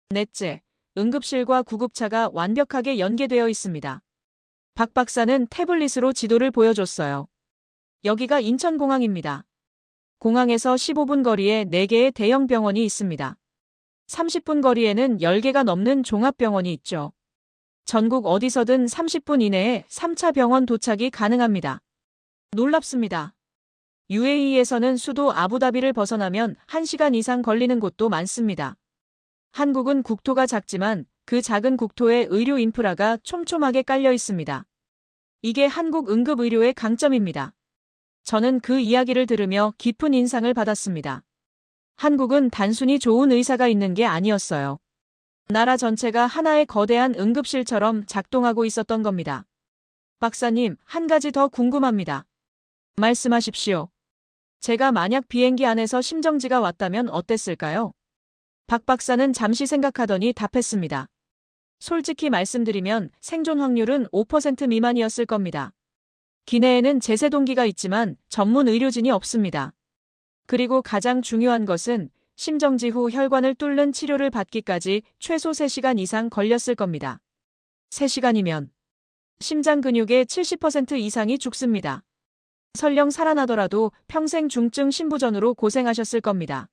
넷째, 응급실과 구급차가 완벽하게 연계되어 있습니다. 박 박사는 태블릿으로 지도를 보여줬어요. 여기가 인천공항입니다. 공항에서 15분 거리에 4개의 대형 병원이 있습니다. 30분 거리에는 10개가 넘는 종합병원이 있죠. 전국 어디서든 30분 이내에 3차 병원 도착이 가능합니다. 놀랍습니다. UAE에서는 수도 아부다비를 벗어나면 1시간 이상 걸리는 곳도 많습니다. 한국은 국토가 작지만 그 작은 국토에 의료 인프라가 촘촘하게 깔려 있습니다. 이게 한국 응급의료의 강점입니다. 저는 그 이야기를 들으며 깊은 인상을 받았습니다. 한국은 단순히 좋은 의사가 있는 게 아니었어요. 나라 전체가 하나의 거대한 응급실처럼 작동하고 있었던 겁니다. 박사님, 한 가지 더 궁금합니다. 말씀하십시오. 제가 만약 비행기 안에서 심정지가 왔다면 어땠을까요? 박 박사는 잠시 생각하더니 답했습니다. 솔직히 말씀드리면 생존 확률은 5% 미만이었을 겁니다. 기내에는 제세동기가 있지만 전문 의료진이 없습니다. 그리고 가장 중요한 것은 심정지 후 혈관을 뚫는 치료를 받기까지 최소 3시간 이상 걸렸을 겁니다. 3시간이면 심장 근육의 70% 이상이 죽습니다. 설령 살아나더라도 평생 중증 심부전으로 고생하셨을 겁니다.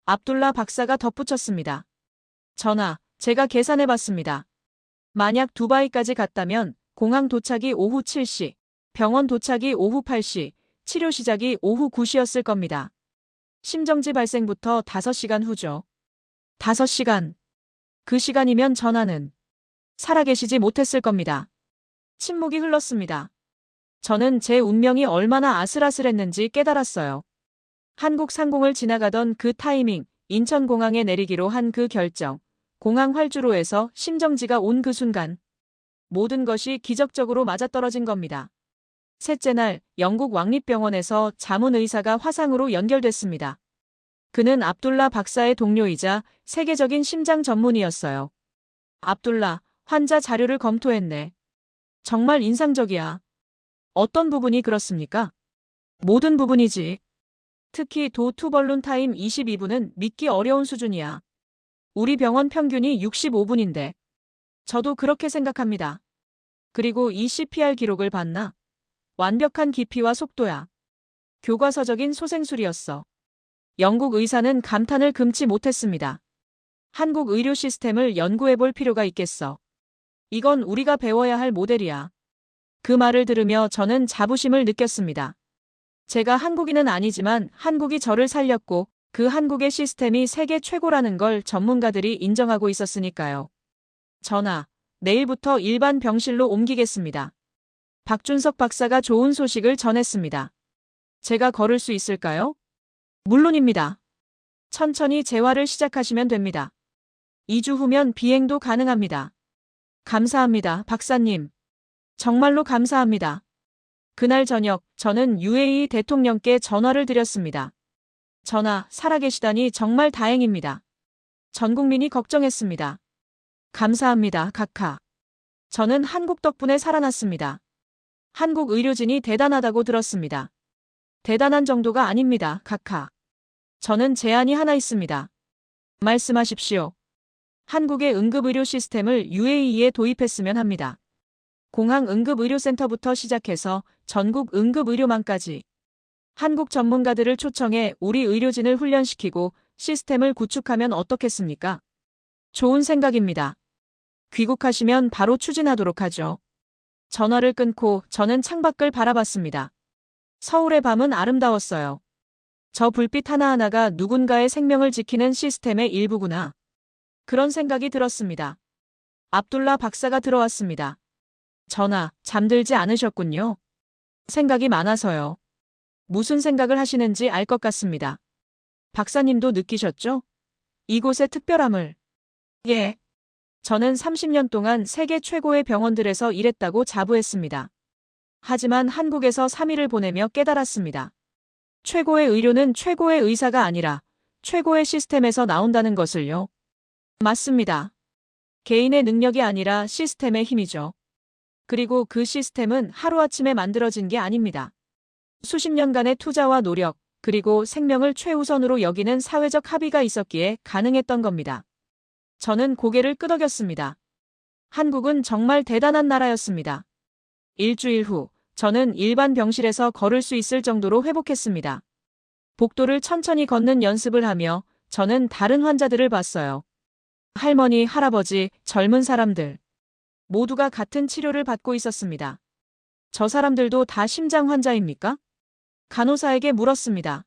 압둘라 박사가 덧붙였습니다. 전하, 제가 계산해봤습니다. 만약 두바이까지 갔다면 공항 도착이 오후 7시, 병원 도착이 오후 8시, 치료 시작이 오후 9시였을 겁니다. 심정지 발생부터 5시간 후죠. 5시간. 그 시간이면 전하는 살아계시지 못했을 겁니다. 침묵이 흘렀습니다. 저는 제 운명이 얼마나 아슬아슬했는지 깨달았어요. 한국 상공을 지나가던 그 타이밍, 인천공항에 내리기로 한 그 결정, 공항 활주로에서 심정지가 온 그 순간, 모든 것이 기적적으로 맞아떨어진 겁니다. 셋째 날, 영국 왕립병원에서 자문 의사가 화상으로 연결됐습니다. 그는 압둘라 박사의 동료이자 세계적인 심장 전문의였어요. 압둘라, 환자 자료를 검토했네. 정말 인상적이야. 어떤 부분이 그렇습니까? 모든 부분이지. 특히 도투벌룬 타임 22분은 믿기 어려운 수준이야. 우리 병원 평균이 65분인데. 저도 그렇게 생각합니다. 그리고 이 CPR 기록을 봤나? 완벽한 깊이와 속도야. 교과서적인 소생술이었어. 영국 의사는 감탄을 금치 못했습니다. 한국 의료 시스템을 연구해볼 필요가 있겠어. 이건 우리가 배워야 할 모델이야. 그 말을 들으며 저는 자부심을 느꼈습니다. 제가 한국인은 아니지만 한국이 저를 살렸고 그 한국의 시스템이 세계 최고라는 걸 전문가들이 인정하고 있었으니까요. 전하, 내일부터 일반 병실로 옮기겠습니다. 박준석 박사가 좋은 소식을 전했습니다. 제가 걸을 수 있을까요? 물론입니다. 천천히 재활을 시작하시면 됩니다. 2주 후면 비행도 가능합니다. 감사합니다, 박사님. 정말로 감사합니다. 그날 저녁 저는 UAE 대통령께 전화를 드렸습니다. 전하, 살아계시다니 정말 다행입니다. 전 국민이 걱정했습니다. 감사합니다, 카카. 저는 한국 덕분에 살아났습니다. 한국 의료진이 대단하다고 들었습니다. 대단한 정도가 아닙니다, 카카. 저는 제안이 하나 있습니다. 말씀하십시오. 한국의 응급의료 시스템을 UAE에 도입했으면 합니다. 공항 응급의료센터부터 시작해서 전국 응급의료망까지 한국 전문가들을 초청해 우리 의료진을 훈련시키고 시스템을 구축하면 어떻겠습니까? 좋은 생각입니다. 귀국하시면 바로 추진하도록 하죠. 전화를 끊고 저는 창밖을 바라봤습니다. 서울의 밤은 아름다웠어요. 저 불빛 하나하나가 누군가의 생명을 지키는 시스템의 일부구나. 그런 생각이 들었습니다. 압둘라 박사가 들어왔습니다. 전하, 잠들지 않으셨군요. 생각이 많아서요. 무슨 생각을 하시는지 알 것 같습니다. 박사님도 느끼셨죠? 이곳의 특별함을. 예. 저는 30년 동안 세계 최고의 병원들에서 일했다고 자부했습니다. 하지만 한국에서 3일을 보내며 깨달았습니다. 최고의 의료는 최고의 의사가 아니라 최고의 시스템에서 나온다는 것을요. 맞습니다. 개인의 능력이 아니라 시스템의 힘이죠. 그리고 그 시스템은 하루아침에 만들어진 게 아닙니다. 수십 년간의 투자와 노력, 그리고 생명을 최우선으로 여기는 사회적 합의가 있었기에 가능했던 겁니다. 저는 고개를 끄덕였습니다. 한국은 정말 대단한 나라였습니다. 일주일 후, 저는 일반 병실에서 걸을 수 있을 정도로 회복했습니다. 복도를 천천히 걷는 연습을 하며 저는 다른 환자들을 봤어요. 할머니, 할아버지, 젊은 사람들. 모두가 같은 치료를 받고 있었습니다. 저 사람들도 다 심장 환자입니까? 간호사에게 물었습니다.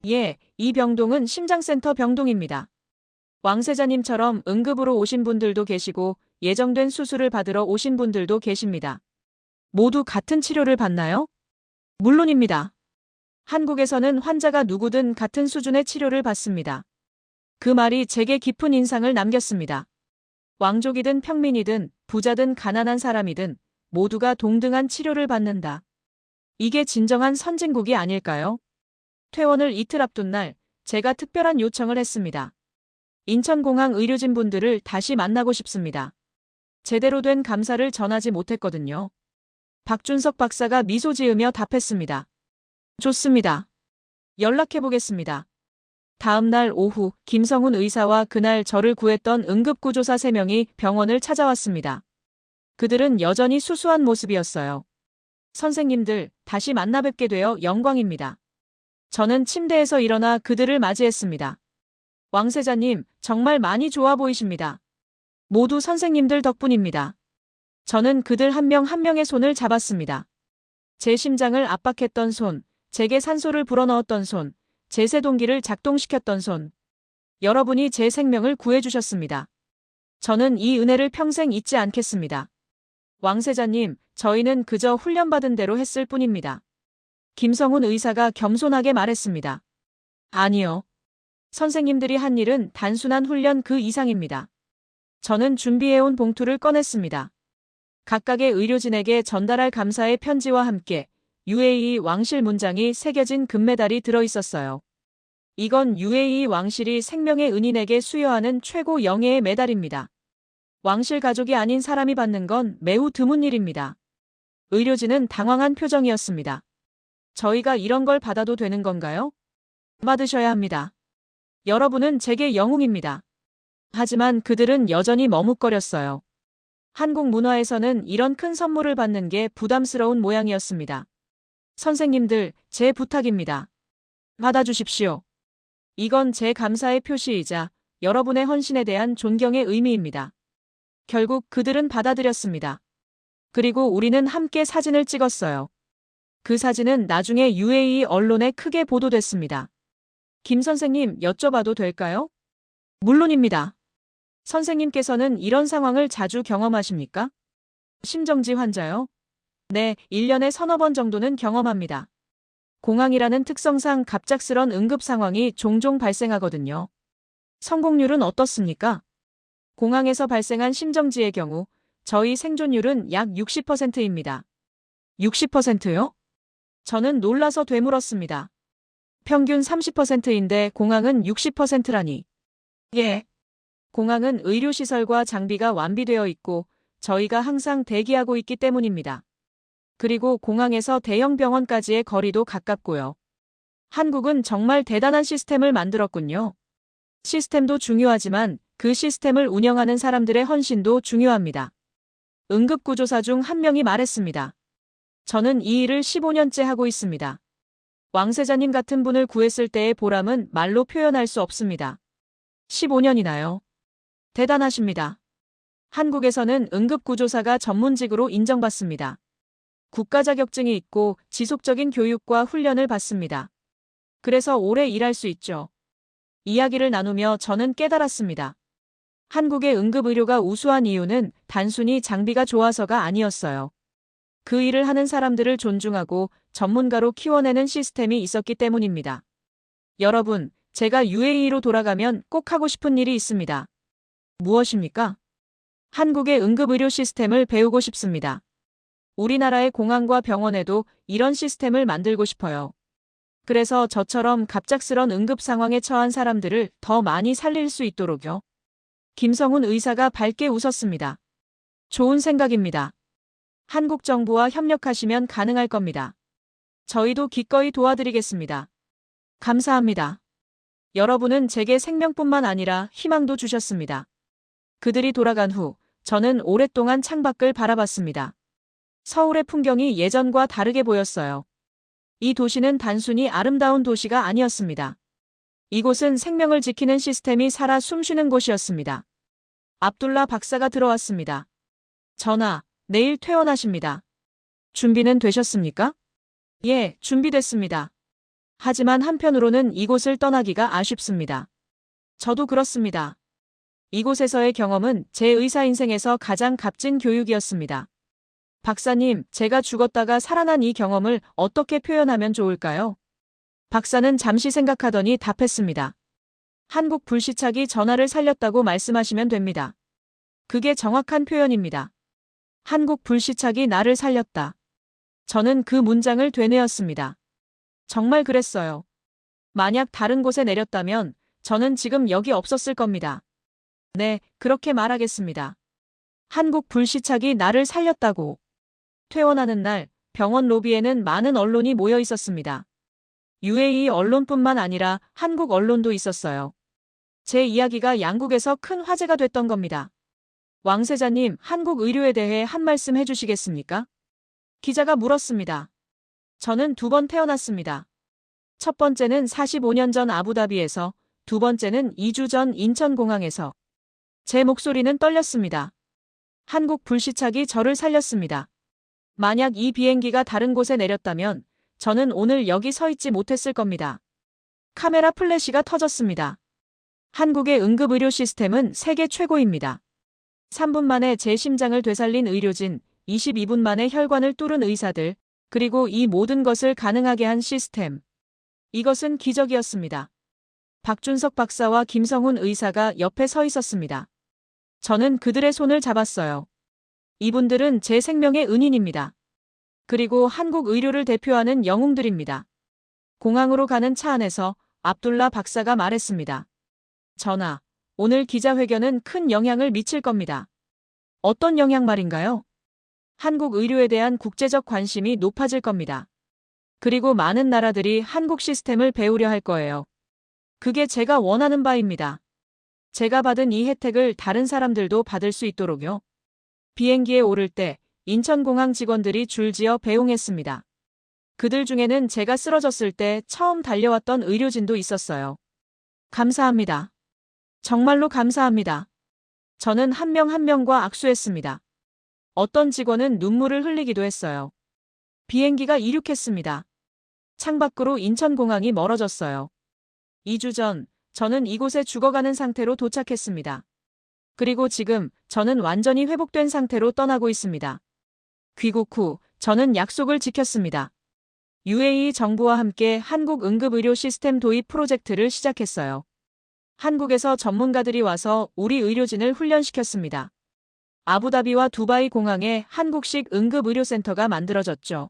예, 이 병동은 심장센터 병동입니다. 왕세자님처럼 응급으로 오신 분들도 계시고 예정된 수술을 받으러 오신 분들도 계십니다. 모두 같은 치료를 받나요? 물론입니다. 한국에서는 환자가 누구든 같은 수준의 치료를 받습니다. 그 말이 제게 깊은 인상을 남겼습니다. 왕족이든 평민이든 부자든 가난한 사람이든 모두가 동등한 치료를 받는다. 이게 진정한 선진국이 아닐까요? 퇴원을 이틀 앞둔 날, 제가 특별한 요청을 했습니다. 인천공항 의료진분들을 다시 만나고 싶습니다. 제대로 된 감사를 전하지 못했거든요. 박준석 박사가 미소 지으며 답했습니다. 좋습니다. 연락해보겠습니다. 다음 날 오후 김성훈 의사와 그날 저를 구했던 응급구조사 3명이 병원을 찾아왔습니다. 그들은 여전히 수수한 모습이었어요. 선생님들, 다시 만나 뵙게 되어 영광입니다. 저는 침대에서 일어나 그들을 맞이했습니다. 왕세자님, 정말 많이 좋아 보이십니다. 모두 선생님들 덕분입니다. 저는 그들 한 명 한 명의 손을 잡았습니다. 제 심장을 압박했던 손, 제게 산소를 불어넣었던 손, 제 세동기를 작동시켰던 손. 여러분이 제 생명을 구해주셨습니다. 저는 이 은혜를 평생 잊지 않겠습니다. 왕세자님, 저희는 그저 훈련받은 대로 했을 뿐입니다. 김성훈 의사가 겸손하게 말했습니다. 아니요. 선생님들이 한 일은 단순한 훈련 그 이상입니다. 저는 준비해온 봉투를 꺼냈습니다. 각각의 의료진에게 전달할 감사의 편지와 함께 UAE 왕실 문장이 새겨진 금메달이 들어있었어요. 이건 UAE 왕실이 생명의 은인에게 수여하는 최고 영예의 메달입니다. 왕실 가족이 아닌 사람이 받는 건 매우 드문 일입니다. 의료진은 당황한 표정이었습니다. 저희가 이런 걸 받아도 되는 건가요? 받으셔야 합니다. 여러분은 제게 영웅입니다. 하지만 그들은 여전히 머뭇거렸어요. 한국 문화에서는 이런 큰 선물을 받는 게 부담스러운 모양이었습니다. 선생님들, 제 부탁입니다. 받아주십시오. 이건 제 감사의 표시이자 여러분의 헌신에 대한 존경의 의미입니다. 결국 그들은 받아들였습니다. 그리고 우리는 함께 사진을 찍었어요. 그 사진은 나중에 UAE 언론에 크게 보도됐습니다. 김 선생님, 여쭤봐도 될까요? 물론입니다. 선생님께서는 이런 상황을 자주 경험하십니까? 심정지 환자요? 네, 1년에 서너 번 정도는 경험합니다. 공황이라는 특성상 갑작스런 응급 상황이 종종 발생하거든요. 성공률은 어떻습니까? 공황에서 발생한 심정지의 경우 저희 생존율은 약 60%입니다. 60%요? 저는 놀라서 되물었습니다. 평균 30%인데 공황은 60%라니. 예. 공항은 의료시설과 장비가 완비되어 있고 저희가 항상 대기하고 있기 때문입니다. 그리고 공항에서 대형 병원까지의 거리도 가깝고요. 한국은 정말 대단한 시스템을 만들었군요. 시스템도 중요하지만 그 시스템을 운영하는 사람들의 헌신도 중요합니다. 응급구조사 중 한 명이 말했습니다. 저는 이 일을 15년째 하고 있습니다. 왕세자님 같은 분을 구했을 때의 보람은 말로 표현할 수 없습니다. 15년이나요? 대단하십니다. 한국에서는 응급구조사가 전문직으로 인정받습니다. 국가 자격증이 있고 지속적인 교육과 훈련을 받습니다. 그래서 오래 일할 수 있죠. 이야기를 나누며 저는 깨달았습니다. 한국의 응급의료가 우수한 이유는 단순히 장비가 좋아서가 아니었어요. 그 일을 하는 사람들을 존중하고 전문가로 키워내는 시스템이 있었기 때문입니다. 여러분, 제가 UAE로 돌아가면 꼭 하고 싶은 일이 있습니다. 무엇입니까? 한국의 응급의료 시스템을 배우고 싶습니다. 우리나라의 공항과 병원에도 이런 시스템을 만들고 싶어요. 그래서 저처럼 갑작스런 응급 상황에 처한 사람들을 더 많이 살릴 수 있도록요. 김성훈 의사가 밝게 웃었습니다. 좋은 생각입니다. 한국 정부와 협력하시면 가능할 겁니다. 저희도 기꺼이 도와드리겠습니다. 감사합니다. 여러분은 제게 생명뿐만 아니라 희망도 주셨습니다. 그들이 돌아간 후 저는 오랫동안 창밖을 바라봤습니다. 서울의 풍경이 예전과 다르게 보였어요. 이 도시는 단순히 아름다운 도시가 아니었습니다. 이곳은 생명을 지키는 시스템이 살아 숨쉬는 곳이었습니다. 압둘라 박사가 들어왔습니다. 전하, 내일 퇴원하십니다. 준비는 되셨습니까? 예, 준비됐습니다. 하지만 한편으로는 이곳을 떠나기가 아쉽습니다. 저도 그렇습니다. 이곳에서의 경험은 제 의사 인생에서 가장 값진 교육이었습니다. 박사님, 제가 죽었다가 살아난 이 경험을 어떻게 표현하면 좋을까요? 박사는 잠시 생각하더니 답했습니다. 한국 불시착이 전하를 살렸다고 말씀하시면 됩니다. 그게 정확한 표현입니다. 한국 불시착이 나를 살렸다. 저는 그 문장을 되뇌었습니다. 정말 그랬어요. 만약 다른 곳에 내렸다면 저는 지금 여기 없었을 겁니다. 네, 그렇게 말하겠습니다. 한국 불시착이 나를 살렸다고. 퇴원하는 날 병원 로비에는 많은 언론이 모여 있었습니다. UAE 언론뿐만 아니라 한국 언론도 있었어요. 제 이야기가 양국에서 큰 화제가 됐던 겁니다. 왕세자님, 한국 의료에 대해 한 말씀 해주시겠습니까? 기자가 물었습니다. 저는 2번 태어났습니다. 첫 번째는 45년 전 아부다비에서, 두 번째는 2주 전 인천공항에서. 제 목소리는 떨렸습니다. 한국 불시착이 저를 살렸습니다. 만약 이 비행기가 다른 곳에 내렸다면 저는 오늘 여기 서 있지 못했을 겁니다. 카메라 플래시가 터졌습니다. 한국의 응급의료 시스템은 세계 최고입니다. 3분 만에 제 심장을 되살린 의료진, 22분 만에 혈관을 뚫은 의사들, 그리고 이 모든 것을 가능하게 한 시스템. 이것은 기적이었습니다. 박준석 박사와 김성훈 의사가 옆에 서 있었습니다. 저는 그들의 손을 잡았어요. 이분들은 제 생명의 은인입니다. 그리고 한국 의료를 대표하는 영웅들입니다. 공항으로 가는 차 안에서 압둘라 박사가 말했습니다. 전하, 오늘 기자회견은 큰 영향을 미칠 겁니다. 어떤 영향 말인가요? 한국 의료에 대한 국제적 관심이 높아질 겁니다. 그리고 많은 나라들이 한국 시스템을 배우려 할 거예요. 그게 제가 원하는 바입니다. 제가 받은 이 혜택을 다른 사람들도 받을 수 있도록요. 비행기에 오를 때 인천공항 직원들이 줄지어 배웅했습니다. 그들 중에는 제가 쓰러졌을 때 처음 달려왔던 의료진도 있었어요. 감사합니다. 정말로 감사합니다. 저는 한 명 한 명과 악수했습니다. 어떤 직원은 눈물을 흘리기도 했어요. 비행기가 이륙했습니다. 창밖으로 인천공항이 멀어졌어요. 2주 전, 저는 이곳에 죽어가는 상태로 도착했습니다. 그리고 지금 저는 완전히 회복된 상태로 떠나고 있습니다. 귀국 후 저는 약속을 지켰습니다. UAE 정부와 함께 한국 응급의료 시스템 도입 프로젝트를 시작했어요. 한국에서 전문가들이 와서 우리 의료진을 훈련시켰습니다. 아부다비와 두바이 공항에 한국식 응급의료센터가 만들어졌죠.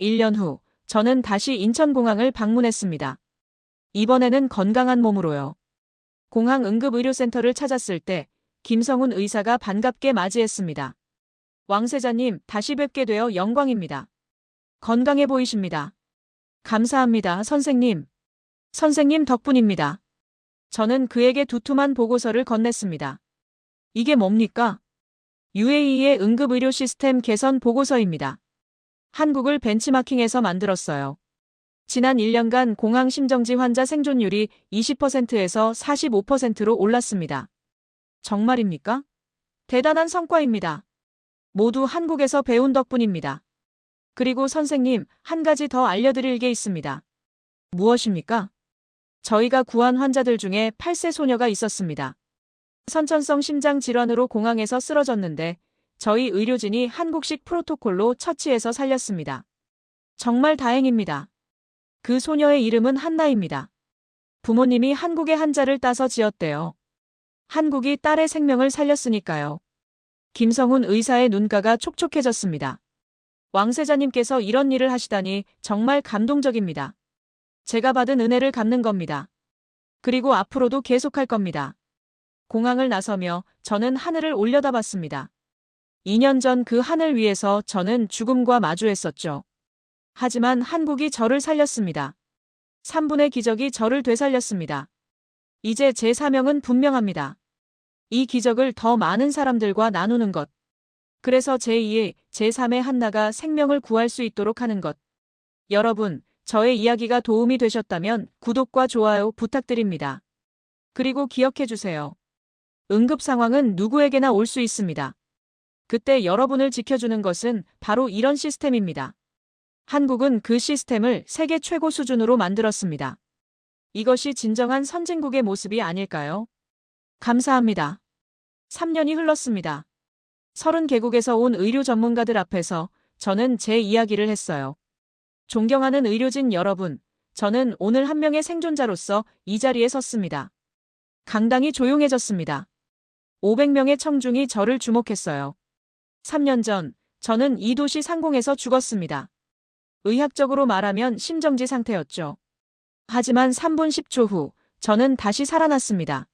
1년 후 저는 다시 인천공항을 방문했습니다. 이번에는 건강한 몸으로요. 공항 응급의료센터를 찾았을 때 김성훈 의사가 반갑게 맞이했습니다. 왕세자님, 다시 뵙게 되어 영광입니다. 건강해 보이십니다. 감사합니다, 선생님. 선생님 덕분입니다. 저는 그에게 두툼한 보고서를 건넸습니다. 이게 뭡니까? UAE의 응급의료 시스템 개선 보고서입니다. 한국을 벤치마킹해서 만들었어요. 지난 1년간 공항 심정지 환자 생존율이 20%에서 45%로 올랐습니다. 정말입니까? 대단한 성과입니다. 모두 한국에서 배운 덕분입니다. 그리고 선생님, 한 가지 더 알려드릴 게 있습니다. 무엇입니까? 저희가 구한 환자들 중에 8세 소녀가 있었습니다. 선천성 심장 질환으로 공항에서 쓰러졌는데 저희 의료진이 한국식 프로토콜로 처치해서 살렸습니다. 정말 다행입니다. 그 소녀의 이름은 한나입니다. 부모님이 한국의 한자를 따서 지었대요. 한국이 딸의 생명을 살렸으니까요. 김성훈 의사의 눈가가 촉촉해졌습니다. 왕세자님께서 이런 일을 하시다니 정말 감동적입니다. 제가 받은 은혜를 갚는 겁니다. 그리고 앞으로도 계속할 겁니다. 공항을 나서며 저는 하늘을 올려다봤습니다. 2년 전 그 하늘 위에서 저는 죽음과 마주했었죠. 하지만 한국이 저를 살렸습니다. 3분의 기적이 저를 되살렸습니다. 이제 제 사명은 분명합니다. 이 기적을 더 많은 사람들과 나누는 것. 그래서 제2의, 제3의 한나가 생명을 구할 수 있도록 하는 것. 여러분, 저의 이야기가 도움이 되셨다면 구독과 좋아요 부탁드립니다. 그리고 기억해 주세요. 응급 상황은 누구에게나 올 수 있습니다. 그때 여러분을 지켜주는 것은 바로 이런 시스템입니다. 한국은 그 시스템을 세계 최고 수준으로 만들었습니다. 이것이 진정한 선진국의 모습이 아닐까요? 감사합니다. 3년이 흘렀습니다. 30개국에서 온 의료 전문가들 앞에서 저는 제 이야기를 했어요. 존경하는 의료진 여러분, 저는 오늘 한 명의 생존자로서 이 자리에 섰습니다. 강당이 조용해졌습니다. 500명의 청중이 저를 주목했어요. 3년 전, 저는 이 도시 상공에서 죽었습니다. 의학적으로 말하면 심정지 상태였죠. 하지만 3분 10초 후, 저는 다시 살아났습니다.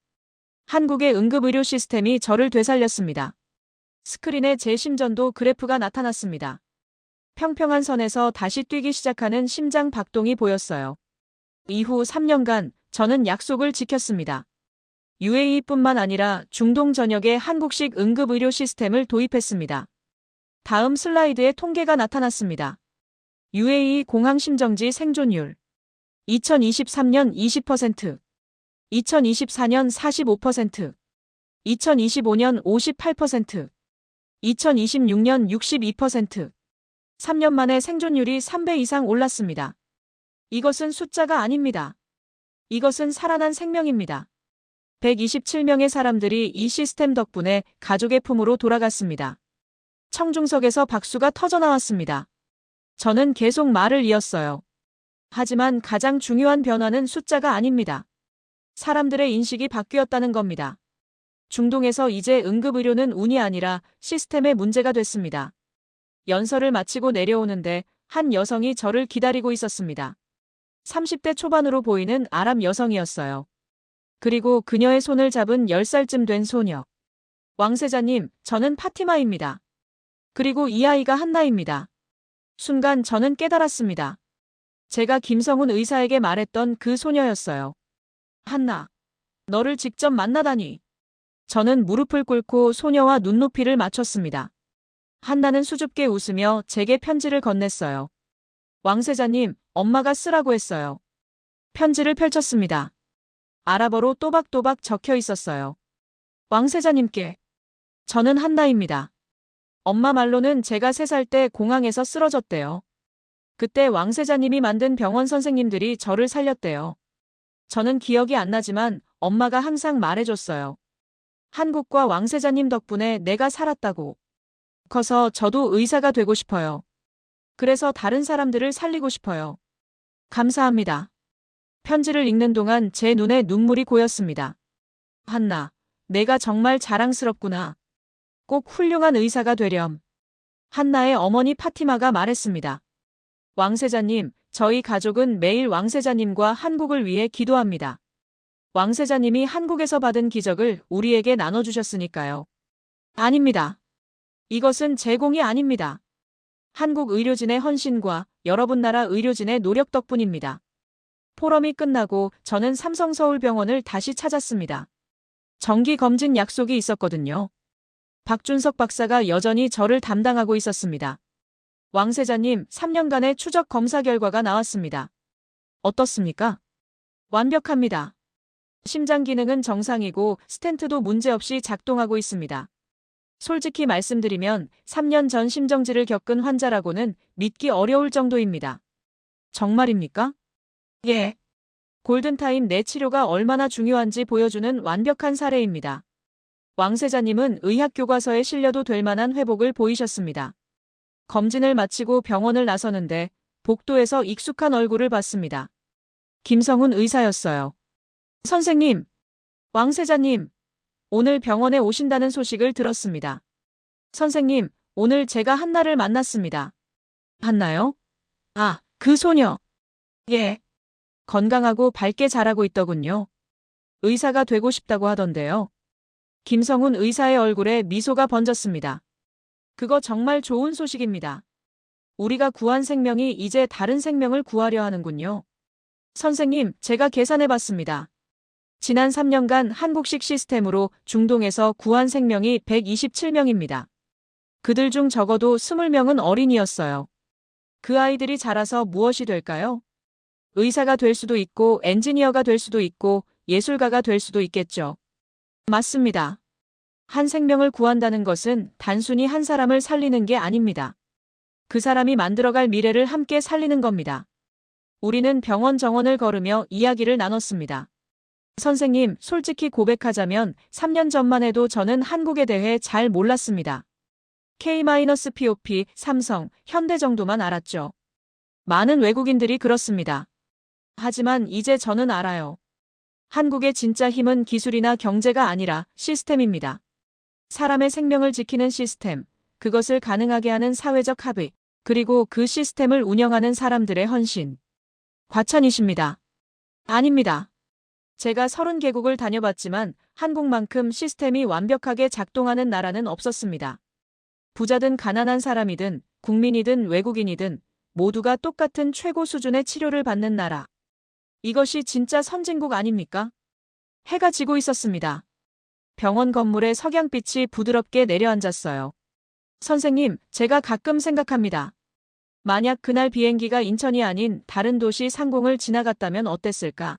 한국의 응급의료 시스템이 저를 되살렸습니다. 스크린에 제 심전도 그래프가 나타났습니다. 평평한 선에서 다시 뛰기 시작하는 심장 박동이 보였어요. 이후 3년간 저는 약속을 지켰습니다. UAE뿐만 아니라 중동 전역에 한국식 응급의료 시스템을 도입했습니다. 다음 슬라이드에 통계가 나타났습니다. UAE 공항 심정지 생존율 2023년 20%, 2024년 45%, 2025년 58%, 2026년 62%, 3년 만에 생존율이 3배 이상 올랐습니다. 이것은 숫자가 아닙니다. 이것은 살아난 생명입니다. 127명의 사람들이 이 시스템 덕분에 가족의 품으로 돌아갔습니다. 청중석에서 박수가 터져나왔습니다. 저는 계속 말을 이었어요. 하지만 가장 중요한 변화는 숫자가 아닙니다. 사람들의 인식이 바뀌었다는 겁니다. 중동에서 이제 응급의료는 운이 아니라 시스템의 문제가 됐습니다. 연설을 마치고 내려오는데 한 여성이 저를 기다리고 있었습니다. 30대 초반으로 보이는 아랍 여성이었어요. 그리고 그녀의 손을 잡은 10살쯤 된 소녀. 왕세자님, 저는 파티마입니다. 그리고 이 아이가 한나입니다. 순간 저는 깨달았습니다. 제가 김성훈 의사에게 말했던 그 소녀였어요. 한나, 너를 직접 만나다니. 저는 무릎을 꿇고 소녀와 눈높이를 맞췄습니다. 한나는 수줍게 웃으며 제게 편지를 건넸어요. 왕세자님, 엄마가 쓰라고 했어요. 편지를 펼쳤습니다. 아랍어로 또박또박 적혀 있었어요. 왕세자님께. 저는 한나입니다. 엄마 말로는 제가 3살 때 공항에서 쓰러졌대요. 그때 왕세자님이 만든 병원 선생님들이 저를 살렸대요. 저는 기억이 안 나지만 엄마가 항상 말해줬어요. 한국과 왕세자님 덕분에 내가 살았다고. 커서 저도 의사가 되고 싶어요. 그래서 다른 사람들을 살리고 싶어요. 감사합니다. 편지를 읽는 동안 제 눈에 눈물이 고였습니다. 한나, 내가 정말 자랑스럽구나. 꼭 훌륭한 의사가 되렴. 한나의 어머니 파티마가 말했습니다. 왕세자님, 저희 가족은 매일 왕세자님과 한국을 위해 기도합니다. 왕세자님이 한국에서 받은 기적을 우리에게 나눠주셨으니까요. 아닙니다. 이것은 제공이 아닙니다. 한국 의료진의 헌신과 여러분 나라 의료진의 노력 덕분입니다. 포럼이 끝나고 저는 삼성서울병원을 다시 찾았습니다. 정기 검진 약속이 있었거든요. 박준석 박사가 여전히 저를 담당하고 있었습니다. 왕세자님, 3년간의 추적 검사 결과가 나왔습니다. 어떻습니까? 완벽합니다. 심장 기능은 정상이고 스텐트도 문제없이 작동하고 있습니다. 솔직히 말씀드리면 3년 전 심정지를 겪은 환자라고는 믿기 어려울 정도입니다. 정말입니까? 예. 골든타임 내 치료가 얼마나 중요한지 보여주는 완벽한 사례입니다. 왕세자님은 의학 교과서에 실려도 될 만한 회복을 보이셨습니다. 검진을 마치고 병원을 나서는데 복도에서 익숙한 얼굴을 봤습니다. 김성훈 의사였어요. 선생님, 왕세자님, 오늘 병원에 오신다는 소식을 들었습니다. 선생님, 오늘 제가 한나를 만났습니다. 한나요? 아, 그 소녀. 예. 건강하고 밝게 자라고 있더군요. 의사가 되고 싶다고 하던데요. 김성훈 의사의 얼굴에 미소가 번졌습니다. 그거 정말 좋은 소식입니다. 우리가 구한 생명이 이제 다른 생명을 구하려 하는군요. 선생님, 제가 계산해봤습니다. 지난 3년간 한국식 시스템으로 중동에서 구한 생명이 127명입니다. 그들 중 적어도 20명은 어린이였어요. 그 아이들이 자라서 무엇이 될까요? 의사가 될 수도 있고 엔지니어가 될 수도 있고 예술가가 될 수도 있겠죠. 맞습니다. 한 생명을 구한다는 것은 단순히 한 사람을 살리는 게 아닙니다. 그 사람이 만들어갈 미래를 함께 살리는 겁니다. 우리는 병원 정원을 걸으며 이야기를 나눴습니다. 선생님, 솔직히 고백하자면 3년 전만 해도 저는 한국에 대해 잘 몰랐습니다. K-POP, 삼성, 현대 정도만 알았죠. 많은 외국인들이 그렇습니다. 하지만 이제 저는 알아요. 한국의 진짜 힘은 기술이나 경제가 아니라 시스템입니다. 사람의 생명을 지키는 시스템, 그것을 가능하게 하는 사회적 합의, 그리고 그 시스템을 운영하는 사람들의 헌신. 과찬이십니다. 아닙니다. 제가 30개국을 다녀봤지만 한국만큼 시스템이 완벽하게 작동하는 나라는 없었습니다. 부자든 가난한 사람이든 국민이든 외국인이든 모두가 똑같은 최고 수준의 치료를 받는 나라. 이것이 진짜 선진국 아닙니까? 해가 지고 있었습니다. 병원 건물에 석양빛이 부드럽게 내려앉았어요. 선생님, 제가 가끔 생각합니다. 만약 그날 비행기가 인천이 아닌 다른 도시 상공을 지나갔다면 어땠을까?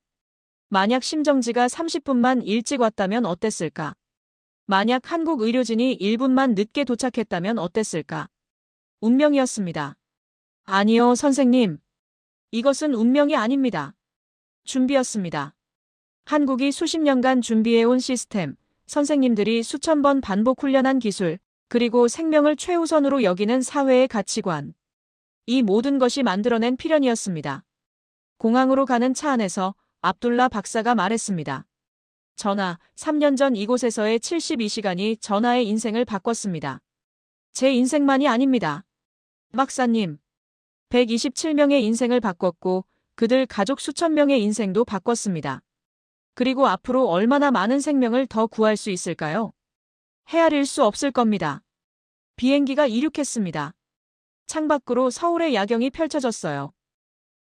만약 심정지가 30분만 일찍 왔다면 어땠을까? 만약 한국 의료진이 1분만 늦게 도착했다면 어땠을까? 운명이었습니다. 아니요, 선생님. 이것은 운명이 아닙니다. 준비였습니다. 한국이 수십 년간 준비해온 시스템, 선생님들이 수천 번 반복 훈련한 기술, 그리고 생명을 최우선으로 여기는 사회의 가치관. 이 모든 것이 만들어낸 필연이었습니다. 공항으로 가는 차 안에서 압둘라 박사가 말했습니다. 전하, 3년 전 이곳에서의 72시간이 전하의 인생을 바꿨습니다. 제 인생만이 아닙니다. 박사님, 127명의 인생을 바꿨고 그들 가족 수천 명의 인생도 바꿨습니다. 그리고 앞으로 얼마나 많은 생명을 더 구할 수 있을까요? 헤아릴 수 없을 겁니다. 비행기가 이륙했습니다. 창밖으로 서울의 야경이 펼쳐졌어요.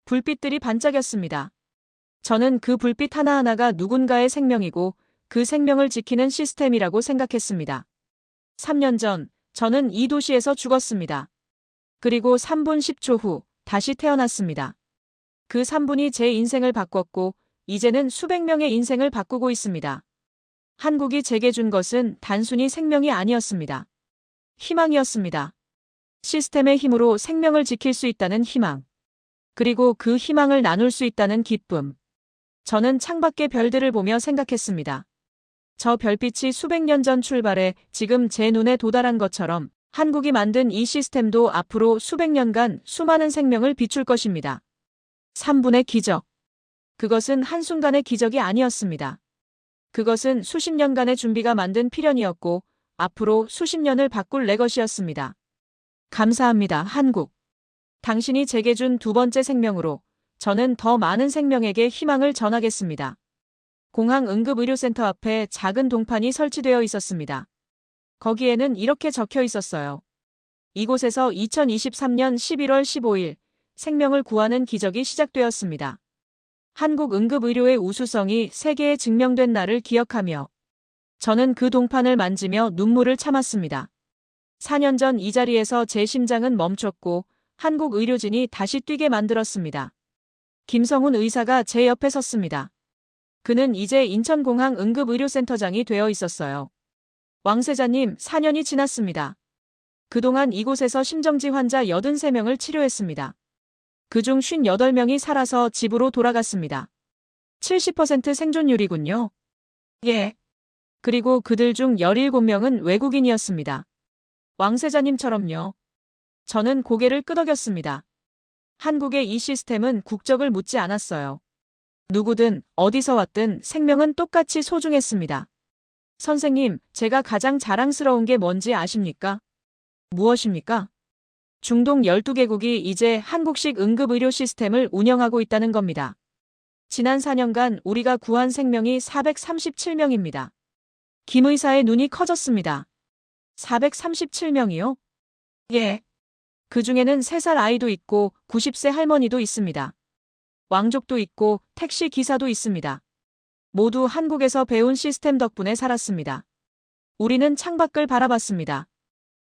불빛들이 반짝였습니다. 저는 그 불빛 하나하나가 누군가의 생명이고 그 생명을 지키는 시스템이라고 생각했습니다. 3년 전, 저는 이 도시에서 죽었습니다. 그리고 3분 10초 후, 다시 태어났습니다. 그 3분이 제 인생을 바꿨고, 이제는 수백 명의 인생을 바꾸고 있습니다. 한국이 제게 준 것은 단순히 생명이 아니었습니다. 희망이었습니다. 시스템의 힘으로 생명을 지킬 수 있다는 희망. 그리고 그 희망을 나눌 수 있다는 기쁨. 저는 창밖의 별들을 보며 생각했습니다. 저 별빛이 수백 년 전 출발해 지금 제 눈에 도달한 것처럼 한국이 만든 이 시스템도 앞으로 수백 년간 수많은 생명을 비출 것입니다. 3분의 기적. 그것은 한순간의 기적이 아니었습니다. 그것은 수십 년간의 준비가 만든 필연이었고 앞으로 수십 년을 바꿀 내 것이었습니다. 감사합니다, 한국. 당신이 제게 준 두 번째 생명으로 저는 더 많은 생명에게 희망을 전하겠습니다. 공항 응급의료센터 앞에 작은 동판이 설치되어 있었습니다. 거기에는 이렇게 적혀 있었어요. 이곳에서 2023년 11월 15일 생명을 구하는 기적이 시작되었습니다. 한국 응급의료의 우수성이 세계에 증명된 날을 기억하며 저는 그 동판을 만지며 눈물을 참았습니다. 4년 전 이 자리에서 제 심장은 멈췄고 한국 의료진이 다시 뛰게 만들었습니다. 김성훈 의사가 제 옆에 섰습니다. 그는 이제 인천공항 응급의료센터장이 되어 있었어요. 왕세자님, 4년이 지났습니다. 그동안 이곳에서 심정지 환자 83명을 치료했습니다. 그중 58명이 살아서 집으로 돌아갔습니다. 70% 생존율이군요. 예. 그리고 그들 중 17명은 외국인이었습니다. 왕세자님처럼요. 저는 고개를 끄덕였습니다. 한국의 이 시스템은 국적을 묻지 않았어요. 누구든 어디서 왔든 생명은 똑같이 소중했습니다. 선생님, 제가 가장 자랑스러운 게 뭔지 아십니까? 무엇입니까? 중동 12개국이 이제 한국식 응급의료 시스템을 운영하고 있다는 겁니다. 지난 4년간 우리가 구한 생명이 437명입니다. 김 의사의 눈이 커졌습니다. 437명이요? 예. 그 중에는 3살 아이도 있고 90세 할머니도 있습니다. 왕족도 있고 택시 기사도 있습니다. 모두 한국에서 배운 시스템 덕분에 살았습니다. 우리는 창밖을 바라봤습니다.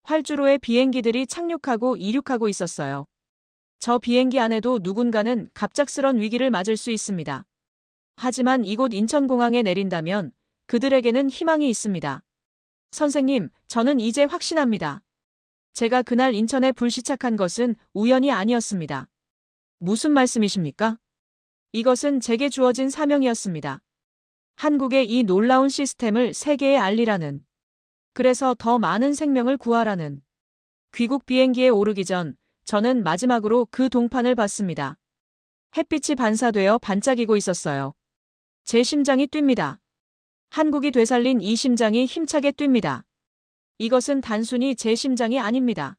활주로에 비행기들이 착륙하고 이륙하고 있었어요. 저 비행기 안에도 누군가는 갑작스런 위기를 맞을 수 있습니다. 하지만 이곳 인천공항에 내린다면 그들에게는 희망이 있습니다. 선생님, 저는 이제 확신합니다. 제가 그날 인천에 불시착한 것은 우연이 아니었습니다. 무슨 말씀이십니까? 이것은 제게 주어진 사명이었습니다. 한국의 이 놀라운 시스템을 세계에 알리라는. 그래서 더 많은 생명을 구하라는. 귀국 비행기에 오르기 전 저는 마지막으로 그 동판을 봤습니다. 햇빛이 반사되어 반짝이고 있었어요. 제 심장이 뜁니다. 한국이 되살린 이 심장이 힘차게 뜁니다. 이것은 단순히 제 심장이 아닙니다.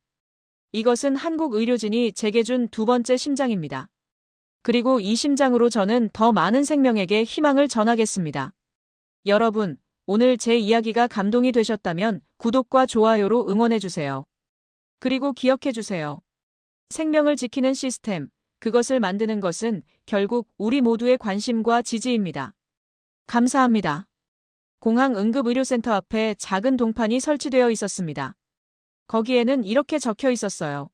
이것은 한국 의료진이 제게 준 두 번째 심장입니다. 그리고 이 심장으로 저는 더 많은 생명에게 희망을 전하겠습니다. 여러분, 오늘 제 이야기가 감동이 되셨다면 구독과 좋아요로 응원해주세요. 그리고 기억해주세요. 생명을 지키는 시스템, 그것을 만드는 것은 결국 우리 모두의 관심과 지지입니다. 감사합니다. 공항 응급의료센터 앞에 작은 동판이 설치되어 있었습니다. 거기에는 이렇게 적혀 있었어요.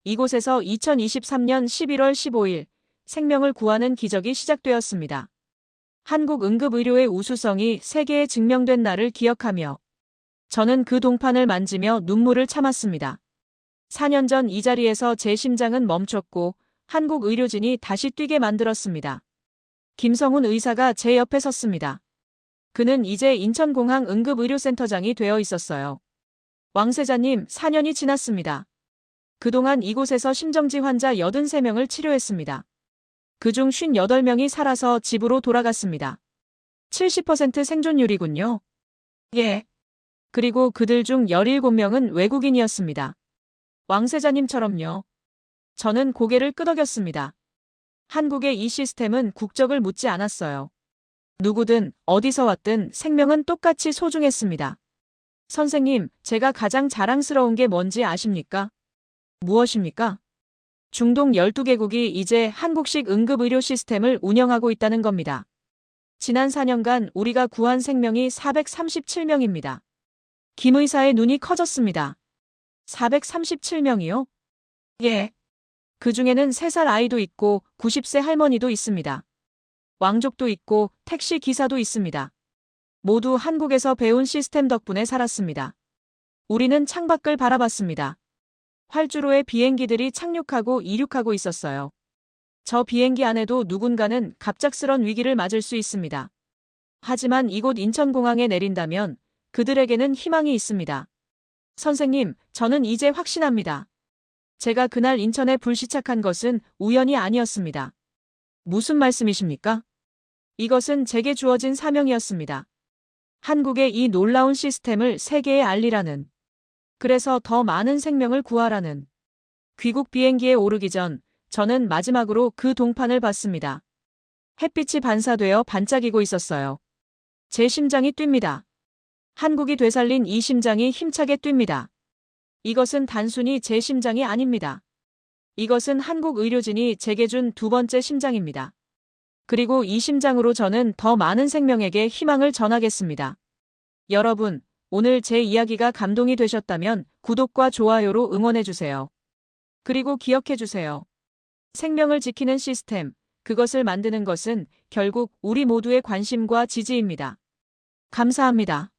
이곳에서 2023년 11월 15일 생명을 구하는 기적이 시작되었습니다. 한국 응급의료의 우수성이 세계에 증명된 날을 기억하며 저는 그 동판을 만지며 눈물을 참았습니다. 4년 전 이 자리에서 제 심장은 멈췄고 한국 의료진이 다시 뛰게 만들었습니다. 김성훈 의사가 제 옆에 섰습니다. 그는 이제 인천공항 응급의료센터장이 되어 있었어요. 왕세자님, 4년이 지났습니다. 그동안 이곳에서 심정지 환자 83명을 치료했습니다. 그중 58명이 살아서 집으로 돌아갔습니다. 70% 생존율이군요. 예. 그리고 그들 중 17명은 외국인이었습니다. 왕세자님처럼요. 저는 고개를 끄덕였습니다. 한국의 이 시스템은 국적을 묻지 않았어요. 누구든 어디서 왔든 생명은 똑같이 소중했습니다. 선생님, 제가 가장 자랑스러운 게 뭔지 아십니까? 무엇입니까? 중동 12개국이 이제 한국식 응급의료 시스템을 운영하고 있다는 겁니다. 지난 4년간 우리가 구한 생명이 437명입니다. 김 의사의 눈이 커졌습니다. 437명이요? 예. 그 중에는 3살 아이도 있고 90세 할머니도 있습니다. 왕족도 있고 택시 기사도 있습니다. 모두 한국에서 배운 시스템 덕분에 살았습니다. 우리는 창밖을 바라봤습니다. 활주로에 비행기들이 착륙하고 이륙하고 있었어요. 저 비행기 안에도 누군가는 갑작스런 위기를 맞을 수 있습니다. 하지만 이곳 인천공항에 내린다면 그들에게는 희망이 있습니다. 선생님, 저는 이제 확신합니다. 제가 그날 인천에 불시착한 것은 우연이 아니었습니다. 무슨 말씀이십니까? 이것은 제게 주어진 사명이었습니다. 한국의 이 놀라운 시스템을 세계에 알리라는. 그래서 더 많은 생명을 구하라는. 귀국 비행기에 오르기 전 저는 마지막으로 그 동판을 봤습니다. 햇빛이 반사되어 반짝이고 있었어요. 제 심장이 뜁니다. 한국이 되살린 이 심장이 힘차게 뜁니다. 이것은 단순히 제 심장이 아닙니다. 이것은 한국 의료진이 제게 준 두 번째 심장입니다. 그리고 이 심장으로 저는 더 많은 생명에게 희망을 전하겠습니다. 여러분, 오늘 제 이야기가 감동이 되셨다면 구독과 좋아요로 응원해주세요. 그리고 기억해주세요. 생명을 지키는 시스템, 그것을 만드는 것은 결국 우리 모두의 관심과 지지입니다. 감사합니다.